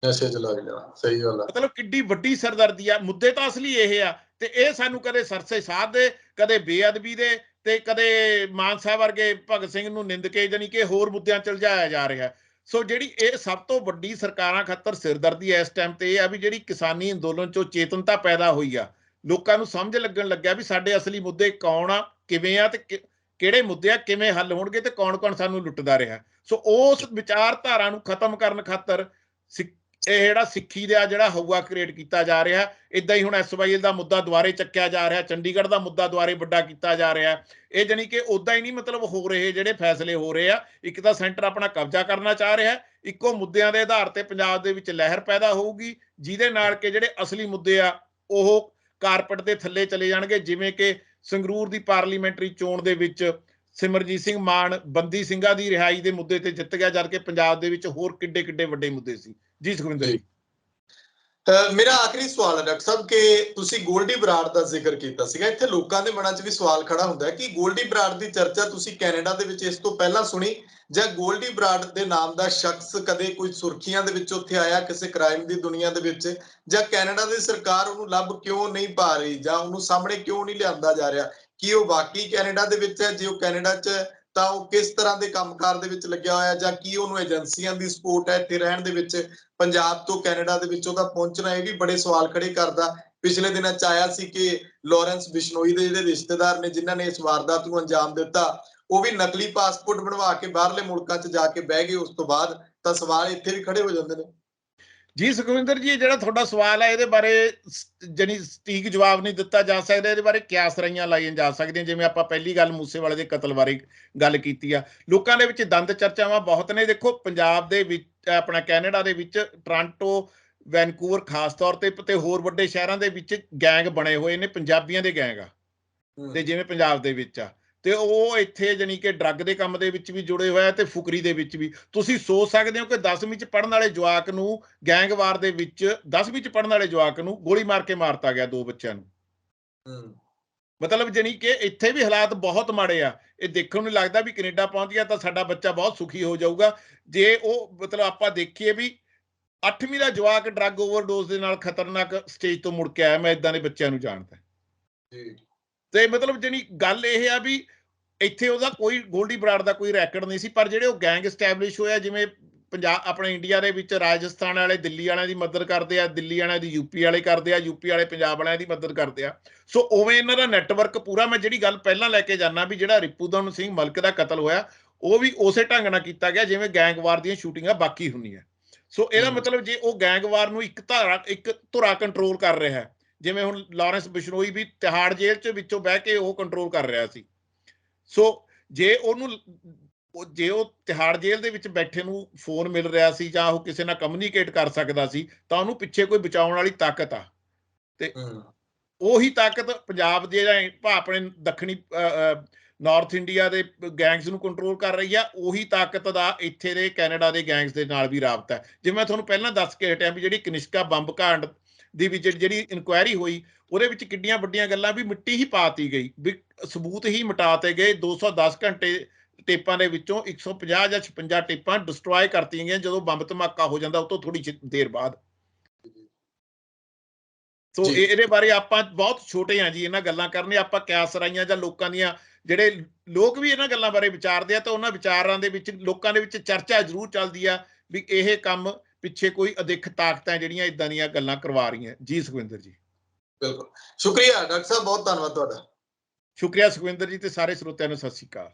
ਨਸ਼ੇ 'ਚ ਲੱਗ ਜਾਣਾ। ਸਹੀ ਗੱਲ ਆ। ਮਤਲਬ ਕਿੱਡੀ ਵੱਡੀ ਸਰਦਰਦੀ ਆ। ਮੁੱਦੇ ਤਾਂ ਅਸਲੀ ਇਹ ਆ, ਤੇ ਇਹ ਸਾਨੂੰ ਕਦੇ ਸਰਸੇ ਸਾਧ ਦੇ, ਕਦੇ ਬੇਅਦਬੀ ਦੇ, ਤੇ ਕਦੇ ਮਾਨਸਾ ਵਰਗੇ ਭਗਤ ਸਿੰਘ ਨੂੰ ਨਿੰਦ ਕੇ ਜਾਣੀ ਕਿ ਹੋਰ ਮੁੱਦਿਆਂ 'ਚ ਉਲਝਾਇਆ ਜਾ ਰਿਹਾ। ਸੋ ਜਿਹੜੀ ਇਹ ਸਭ ਤੋਂ ਵੱਡੀ ਸਰਕਾਰਾਂ ਖਾਤਰ ਸਿਰਦਰਦੀ ਇਸ ਟਾਈਮ ਤੇ ਇਹ ਆ ਵੀ ਜਿਹੜੀ ਕਿਸਾਨੀ ਅੰਦੋਲਨ 'ਚੋਂ ਚੇਤਨਤਾ ਪੈਦਾ ਹੋਈ ਆ, ਲੋਕਾਂ ਨੂੰ ਸਮਝ ਲੱਗਣ ਲੱਗਿਆ ਵੀ ਸਾਡੇ ਅਸਲੀ ਮੁੱਦੇ ਕੌਣ ਆ, ਕਿਵੇਂ ਆ, ਤੇ ਕਿਹੜੇ ਮੁੱਦੇ ਆ, ਕਿਵੇਂ ਹੱਲ ਹੋਣਗੇ, ਤੇ ਕੌਣ-ਕੌਣ ਸਾਨੂੰ ਲੁੱਟਦਾ ਰਿਹਾ। ਸੋ ਉਸ ਵਿਚਾਰਧਾਰਾ ਨੂੰ ਖਤਮ ਕਰਨ ਖਾਤਰ ਇਹ ਜਿਹੜਾ ਸਿੱਖੀ ਦਾ ਜਿਹੜਾ ਹਊਆ ਕ੍ਰੀਏਟ ਕੀਤਾ ਜਾ ਰਿਹਾ, ਇਦਾਂ ਹੀ ਹੁਣ SYL ਦਾ ਮੁੱਦਾ ਦੁਆਰੇ ਚੱਕਿਆ ਜਾ ਰਿਹਾ, ਚੰਡੀਗੜ੍ਹ ਦਾ ਮੁੱਦਾ ਦੁਆਰੇ ਵੱਡਾ ਕੀਤਾ ਜਾ ਰਿਹਾ। ਇਹ ਜਾਣੀ ਕਿ ਉਦਾਂ ਹੀ ਨਹੀਂ ਮਤਲਬ ਹੋ ਰਹੇ ਜਿਹੜੇ ਫੈਸਲੇ ਹੋ ਰਹੇ ਆ। ਇੱਕ ਤਾਂ ਸੈਂਟਰ ਆਪਣਾ ਕਬਜ਼ਾ ਕਰਨਾ ਚਾਹ ਰਿਹਾ, ਇੱਕੋ ਮੁੱਦਿਆਂ ਦੇ ਆਧਾਰ ਤੇ ਪੰਜਾਬ ਦੇ ਵਿੱਚ ਲਹਿਰ ਪੈਦਾ ਹੋਊਗੀ, ਜਿਹਦੇ ਨਾਲ ਕਿ ਜਿਹੜੇ ਅਸਲੀ ਮੁੱਦੇ ਆ ਉਹ ਕਾਰਪਟ ਦੇ ਥੱਲੇ ਚਲੇ ਜਾਣਗੇ। ਜਿਵੇਂ ਕਿ ਸੰਗਰੂਰ ਦੀ ਪਾਰਲੀਮੈਂਟਰੀ ਚੋਣ ਦੇ ਵਿੱਚ ਸਿਮਰਜੀਤ ਸਿੰਘ ਮਾਨ ਬੰਦੀ ਸਿੰਘਾਂ ਦੀ ਰਿਹਾਈ ਦੇ ਮੁੱਦੇ ਤੇ ਜਿੱਤ ਗਿਆ, ਜਦਕਿ ਪੰਜਾਬ ਦੇ ਵਿੱਚ ਹੋਰ ਕਿੱਡੇ ਕਿੱਡੇ ਵੱਡੇ ਮੁੱਦੇ ਸੀ। ਜੀ ਸੁਖਵਿੰਦਰ ਜੀ, ਮੇਰਾ ਆਖਰੀ ਸਵਾਲ ਹੈ ਡਾਕਟਰ ਸਾਹਿਬ ਕਿ ਤੁਸੀਂ ਗੋਲਡੀ ਬਰਾੜ ਦਾ ਜ਼ਿਕਰ ਕੀਤਾ ਸੀਗਾ। ਇੱਥੇ ਲੋਕਾਂ ਦੇ ਮਨਾਂ 'ਚ ਵੀ ਸਵਾਲ ਖੜਾ ਹੁੰਦਾ ਹੈ ਕਿ ਗੋਲਡੀ ਬਰਾੜ ਦੀ ਚਰਚਾ ਤੁਸੀਂ ਕੈਨੇਡਾ ਦੇ ਵਿੱਚ ਇਸ ਤੋਂ ਪਹਿਲਾਂ ਸੁਣੀ, ਜਾਂ ਗੋਲਡੀ ਬਰਾੜ ਦੇ ਨਾਮ ਦਾ ਸ਼ਖਸ ਕਦੇ ਕੋਈ ਸੁਰਖੀਆਂ ਦੇ ਵਿੱਚ ਉੱਥੇ ਆਇਆ ਕਿਸੇ ਕ੍ਰਾਈਮ ਦੀ ਦੁਨੀਆ ਦੇ ਵਿੱਚ, ਜਾਂ ਕੈਨੇਡਾ ਦੀ ਸਰਕਾਰ ਉਹਨੂੰ ਲੱਭ ਕਿਉਂ ਨਹੀਂ ਪਾ ਰਹੀ, ਜਾਂ ਉਹਨੂੰ ਸਾਹਮਣੇ ਕਿਉਂ ਨਹੀਂ ਲਿਆਂਦਾ ਜਾ ਰਿਹਾ? ਕੀ ਉਹ ਵਾਕਈ ਕੈਨੇਡਾ ਦੇ ਵਿੱਚ ਹੈ? ਜੇ ਉਹ ਕੈਨੇਡਾ 'ਚ ਤਾਂ ਉਹ ਕਿਸ ਤਰ੍ਹਾਂ ਦੇ ਕੰਮਕਾਰ ਦੇ ਵਿੱਚ ਲੱਗਿਆ ਹੋਇਆ, ਜਾਂ ਕੀ ਉਹਨੂੰ ਏਜੰਸੀਆਂ ਦੀ ਸਪੋਰਟ ਹੈ ਇੱਥੇ ਰਹਿਣ ਦੇ ਵਿੱਚ? ਪੰਜਾਬ ਤੋਂ ਕੈਨੇਡਾ ਦੇ ਵਿੱਚ ਉਹਦਾ ਪਹੁੰਚਣਾ ਇਹ ਵੀ ਬੜੇ ਸਵਾਲ ਖੜੇ ਕਰਦਾ ਪਿਛਲੇ ਦਿਨਾਂ 'ਚ ਆਇਆ ਸੀ ਕਿ ਲਾਰੈਂਸ ਬਿਸ਼ਨੋਈ ਦੇ ਜਿਹੜੇ ਰਿਸ਼ਤੇਦਾਰ ਨੇ ਜਿਨ੍ਹਾਂ ਨੇ ਇਸ ਵਾਰਦਾਤ ਨੂੰ ਅੰਜਾਮ ਦਿੱਤਾ, ਉਹ ਵੀ ਨਕਲੀ ਪਾਸਪੋਰਟ ਬਣਵਾ ਕੇ ਬਾਹਰਲੇ ਮੁਲਕਾਂ 'ਚ ਜਾ ਕੇ ਬਹਿ ਗਏ ਉਸ ਤੋਂ ਬਾਅਦ, ਤਾਂ ਸਵਾਲ ਇੱਥੇ ਵੀ ਖੜੇ ਹੋ ਜਾਂਦੇ ਨੇ। ਜੀ ਸੁਖਵਿੰਦਰ ਜੀ, ਜਿਹੜਾ ਤੁਹਾਡਾ ਸਵਾਲ ਹੈ ਇਹਦੇ ਬਾਰੇ ਜਾਣੀ ਸਟੀਕ ਜਵਾਬ ਨਹੀਂ ਦਿੱਤਾ ਜਾ ਸਕਦਾ। ਇਹਦੇ ਬਾਰੇ ਕਿਆਸ ਰਾਈਆਂ ਲਾਈਆਂ ਜਾ ਸਕਦੀਆਂ। ਜਿਵੇਂ ਆਪਾਂ ਪਹਿਲੀ ਗੱਲ ਮੂਸੇਵਾਲੇ ਦੇ ਕਤਲ ਬਾਰੇ ਗੱਲ ਕੀਤੀ ਆ, ਲੋਕਾਂ ਦੇ ਵਿੱਚ ਦੰਦ ਚਰਚਾਵਾਂ ਬਹੁਤ ਨੇ। ਦੇਖੋ ਪੰਜਾਬ ਦੇ ਵਿੱਚ, ਆਪਣਾ ਕੈਨੇਡਾ ਦੇ ਵਿੱਚ ਟੋਰਾਂਟੋ, ਵੈਨਕੂਵਰ ਖਾਸ ਤੌਰ ਤੇ ਹੋਰ ਵੱਡੇ ਸ਼ਹਿਰਾਂ ਦੇ ਵਿੱਚ ਗੈਂਗ ਬਣੇ ਹੋਏ ਨੇ, ਪੰਜਾਬੀਆਂ ਦੇ ਗੈਂਗ ਆ ਤੇ ਜਿਵੇਂ ਪੰਜਾਬ ਦੇ ਵਿੱਚ ਆ, ਤੇ ਉਹ ਇੱਥੇ ਜਾਣੀ ਕਿ ਡਰੱਗ ਦੇ ਕੰਮ ਦੇ ਵਿੱਚ ਵੀ ਜੁੜੇ ਹੋਏ ਤੇ ਫੁਕਰੀ ਦੇ ਵਿੱਚ ਵੀ। ਤੁਸੀਂ ਸੋਚ ਸਕਦੇ ਹੋ ਕਿ 10ਵੀਂ 'ਚ ਪੜ੍ਹਨ ਵਾਲੇ ਜਵਾਕ ਨੂੰ ਗੈਂਗਵਾਰ ਦੇ ਵਿੱਚ 10ਵੀਂ 'ਚ ਪੜ੍ਹਨ ਵਾਲੇ ਜਵਾਕ ਨੂੰ ਗੋਲੀ ਮਾਰ ਕੇ ਮਾਰਤਾ ਗਿਆ, 2 ਬੱਚਿਆਂ ਨੂੰ। ਮਤਲਬ ਜਾਣੀ ਕਿ ਇੱਥੇ ਵੀ ਹਾਲਾਤ ਬਹੁਤ ਮਾੜੇ ਆ। ਇਹ ਦੇਖਣ ਨੂੰ ਲੱਗਦਾ ਵੀ ਕੈਨੇਡਾ ਪਹੁੰਚ ਗਿਆ ਤਾਂ ਸਾਡਾ ਬੱਚਾ ਬਹੁਤ ਸੁਖੀ ਹੋ ਜਾਊਗਾ। ਜੇ ਉਹ ਮਤਲਬ ਆਪਾਂ ਦੇਖੀਏ ਵੀ 8ਵੀਂ ਦਾ ਜਵਾਕ ਡਰੱਗ ਓਵਰਡੋਜ਼ ਦੇ ਨਾਲ ਖਤਰਨਾਕ ਸਟੇਜ ਤੋਂ ਮੁੜ ਕੇ ਆਇਆ। ਮੈਂ ਇਦਾਂ ਦੇ ਬੱਚਿਆਂ ਨੂੰ ਜਾਣਦਾ ਤੇ ਮਤਲਬ ਜਿਹੜੀ ਗੱਲ ਇਹ ਆ ਵੀ ਇੱਥੇ ਉਹਦਾ ਕੋਈ ਗੋਲਡੀ ਬਰਾੜ ਦਾ ਕੋਈ ਰੈਕਡ ਨਹੀਂ ਸੀ, ਪਰ ਜਿਹੜੇ ਉਹ ਗੈਂਗ ਸਟੈਬਲਿਸ਼ ਹੋਇਆ, ਜਿਵੇਂ ਪੰਜਾਬ ਆਪਣੇ ਇੰਡੀਆ ਦੇ ਵਿੱਚ ਰਾਜਸਥਾਨ ਵਾਲੇ ਦਿੱਲੀ ਵਾਲਿਆਂ ਦੀ ਮਦਦ ਕਰਦੇ ਆ, ਦਿੱਲੀ ਵਾਲਿਆਂ ਦੀ ਯੂਪੀ ਵਾਲੇ ਕਰਦੇ ਆ, ਯੂਪੀ ਵਾਲੇ ਪੰਜਾਬ ਵਾਲਿਆਂ ਦੀ ਮਦਦ ਕਰਦੇ ਆ। ਸੋ ਉਵੇਂ ਇਹਨਾਂ ਦਾ ਨੈਟਵਰਕ ਪੂਰਾ। ਮੈਂ ਜਿਹੜੀ ਗੱਲ ਪਹਿਲਾਂ ਲੈ ਕੇ ਜਾਣਾ ਵੀ ਜਿਹੜਾ ਰਿਪੂਦਮਨ ਸਿੰਘ ਮਲਿਕ ਦਾ ਕਤਲ ਹੋਇਆ, ਉਹ ਵੀ ਉਸੇ ਢੰਗ ਨਾਲ ਕੀਤਾ ਗਿਆ ਜਿਵੇਂ ਗੈਂਗਵਾਰ ਦੀਆਂ ਸ਼ੂਟਿੰਗਾਂ ਬਾਕੀ ਹੁੰਦੀਆਂ। ਸੋ ਇਹਦਾ ਮਤਲਬ ਜੇ ਉਹ ਗੈਂਗਵਾਰ ਨੂੰ ਇੱਕ ਧੁਰਾ ਕੰਟਰੋਲ ਕਰ ਰਿਹਾ, ਜਿਵੇਂ ਹੁਣ ਲਾਰੈਂਸ ਬਿਸ਼ਨੋਈ ਵੀ ਤਿਹਾੜ ਜੇਲ੍ਹ 'ਚ ਵਿੱਚੋਂ ਬਹਿ ਕੇ ਉਹ ਕੰਟਰੋਲ ਕਰ ਰਿਹਾ ਸੀ। ਸੋ ਜੇ ਉਹ ਤਿਹਾੜ ਜੇਲ੍ਹ ਦੇ ਵਿੱਚ ਬੈਠੇ ਨੂੰ ਫੋਨ ਮਿਲ ਰਿਹਾ ਸੀ ਜਾਂ ਉਹ ਕਿਸੇ ਨਾਲ ਕਮਿਊਨੀਕੇਟ ਕਰ ਸਕਦਾ ਸੀ, ਤਾਂ ਉਹਨੂੰ ਪਿੱਛੇ ਕੋਈ ਬਚਾਉਣ ਵਾਲੀ ਤਾਕਤ ਆ। ਤੇ ਉਹੀ ਤਾਕਤ ਪੰਜਾਬ ਦੇ ਆਪਣੇ ਦੱਖਣੀ ਨਾਰਥ ਇੰਡੀਆ ਦੇ ਗੈਂਗਸ ਨੂੰ ਕੰਟਰੋਲ ਕਰ ਰਹੀ ਆ। ਉਹੀ ਤਾਕਤ ਦਾ ਇੱਥੇ ਦੇ ਕੈਨੇਡਾ ਦੇ ਗੈਂਗਸ ਦੇ ਨਾਲ ਵੀ ਰਾਬਤਾ ਹੈ। ਜਿਵੇਂ ਮੈਂ ਤੁਹਾਨੂੰ ਪਹਿਲਾਂ ਦੱਸ ਕੇ ਹਟਿਆ ਵੀ ਜਿਹੜੀ ਕਨਿਸ਼ਕਾ ਬੰਬ ਕਾਂਡ ਦੀ ਵਿੱਚ ਜਿਹੜੀ ਇਨਕੁਆਇਰੀ ਹੋਈ, ਉਹਦੇ ਵਿੱਚ ਕਿੰਨੀਆਂ ਵੱਡੀਆਂ ਗੱਲਾਂ ਵੀ ਮਿੱਟੀ ਹੀ ਪਾਤੀ ਗਈ, ਵੀ ਸਬੂਤ ਹੀ ਮਿਟਾਤੇ ਗਏ। 210 ਘੰਟੇ ਟੇਪਾਂ ਦੇ ਵਿੱਚੋਂ 150 ਜਾਂ 56 ਟੇਪਾਂ ਡਿਸਟਰੋਏ ਕਰਤੀਆਂ ਗਈਆਂ ਜਦੋਂ ਬੰਬ ਧਮਾਕਾ ਹੋ ਜਾਂਦਾ, ਉਹ ਤੋਂ ਥੋੜੀ ਦੇਰ ਬਾਅਦ। ਸੋ ਇਹਦੇ ਬਾਰੇ ਆਪਾਂ ਬਹੁਤ ਛੋਟੇ ਆ ਜੀ ਇਹਨਾਂ ਗੱਲਾਂ ਕਰਨੇ। ਆਪਾਂ ਕਿਆਸ ਰਾਈਆਂ ਜਾਂ ਲੋਕਾਂ ਦੀਆਂ, ਜਿਹੜੇ ਲੋਕ ਵੀ ਇਹਨਾਂ ਗੱਲਾਂ ਬਾਰੇ ਵਿਚਾਰਦੇ ਆ, ਤਾਂ ਉਹਨਾਂ ਵਿਚਾਰਾਂ ਦੇ ਵਿੱਚ ਲੋਕਾਂ ਦੇ ਵਿੱਚ ਚਰਚਾ ਜ਼ਰੂਰ ਚੱਲਦੀ ਆ ਵੀ ਇਹ ਕੰਮ ਪਿੱਛੇ ਕੋਈ ਅਦਿੱਖ ਤਾਕਤਾਂ ਜਿਹੜੀਆਂ ਇਦਾਂ ਦੀਆਂ ਗੱਲਾਂ ਕਰਵਾ ਰਹੀਆਂ। ਜੀ ਸੁਖਵਿੰਦਰ ਜੀ। ਬਿਲਕੁਲ, ਸ਼ੁਕਰੀਆ ਡਾਕਟਰ ਸਾਹਿਬ, ਬਹੁਤ ਧੰਨਵਾਦ ਤੁਹਾਡਾ। ਸ਼ੁਕਰੀਆ ਸੁਖਵਿੰਦਰ ਜੀ, ਤੇ ਸਾਰੇ ਸਰੋਤਿਆਂ ਨੂੰ ਸਤਿ ਸ਼੍ਰੀ ਅਕਾਲ।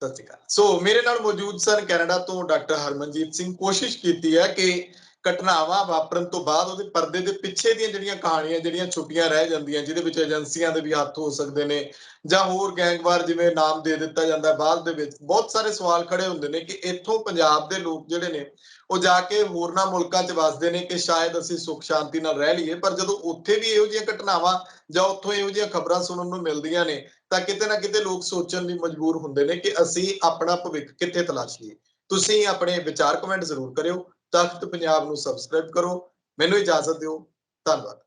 ਸਤਿ ਸ਼੍ਰੀ ਅਕਾਲ। ਸੋ ਮੇਰੇ ਨਾਲ ਮੌਜੂਦ ਸਨ ਕੈਨੇਡਾ ਤੋਂ ਡਾਕਟਰ ਹਰਮਨਜੀਤ ਸਿੰਘ। ਕੋਸ਼ਿਸ਼ ਕੀਤੀ ਹੈ ਕਿ ਘਟਨਾਵਾਂ ਵਾਪਰਨ ਤੋਂ ਬਾਅਦ ਉਹਦੇ ਪਰਦੇ ਦੇ ਪਿੱਛੇ ਦੀਆਂ ਜਿਹੜੀਆਂ ਕਹਾਣੀਆਂ ਜਿਹੜੀਆਂ ਛੁਪੀਆਂ ਰਹਿ ਜਾਂਦੀਆਂ, ਜਿਹਦੇ ਵਿੱਚ ਏਜੰਸੀਆਂ ਦੇ ਵੀ ਹੱਥ ਹੋ ਸਕਦੇ ਨੇ ਜਾਂ ਹੋਰ ਗੈਂਗਵਾਰ ਜਿਵੇਂ ਨਾਮ ਦੇ ਦਿੱਤਾ ਜਾਂਦਾ ਬਾਅਦ ਦੇ ਵਿੱਚ, ਬਹੁਤ ਸਾਰੇ ਸਵਾਲ ਖੜੇ ਹੁੰਦੇ ਨੇ ਕਿ ਇੱਥੋਂ ਪੰਜਾਬ ਦੇ ਲੋਕ ਜਿਹੜੇ ਨੇ ਉਹ ਜਾ ਕੇ ਹੋਰਨਾਂ ਮੁਲਕਾਂ 'ਚ ਵੱਸਦੇ ਨੇ ਕਿ ਸ਼ਾਇਦ ਅਸੀਂ ਸੁੱਖ ਸ਼ਾਂਤੀ ਨਾਲ ਰਹਿ ਲਈਏ, ਪਰ ਜਦੋਂ ਉੱਥੇ ਵੀ ਇਹੋ ਜਿਹੀਆਂ ਘਟਨਾਵਾਂ ਜਾਂ ਉੱਥੋਂ ਇਹੋ ਜਿਹੀਆਂ ਖਬਰਾਂ ਸੁਣਨ ਨੂੰ ਮਿਲਦੀਆਂ ਨੇ ਤਾਂ ਕਿਤੇ ਨਾ ਕਿਤੇ ਲੋਕ ਸੋਚਣ ਲਈ ਮਜਬੂਰ ਹੁੰਦੇ ਨੇ ਕਿ ਅਸੀਂ ਆਪਣਾ ਭਵਿੱਖ ਕਿੱਥੇ ਤਲਾਸ਼ੀਏ। ਤੁਸੀਂ ਆਪਣੇ ਵਿਚਾਰ ਕਮੈਂਟ ਜ਼ਰੂਰ ਕਰਿਓ। ਤਖਤ ਪੰਜਾਬ ਨੂੰ ਸਬਸਕ੍ਰਾਈਬ ਕਰੋ। ਮੈਨੂੰ ਇਜਾਜ਼ਤ ਦਿਓ। ਧੰਨਵਾਦ।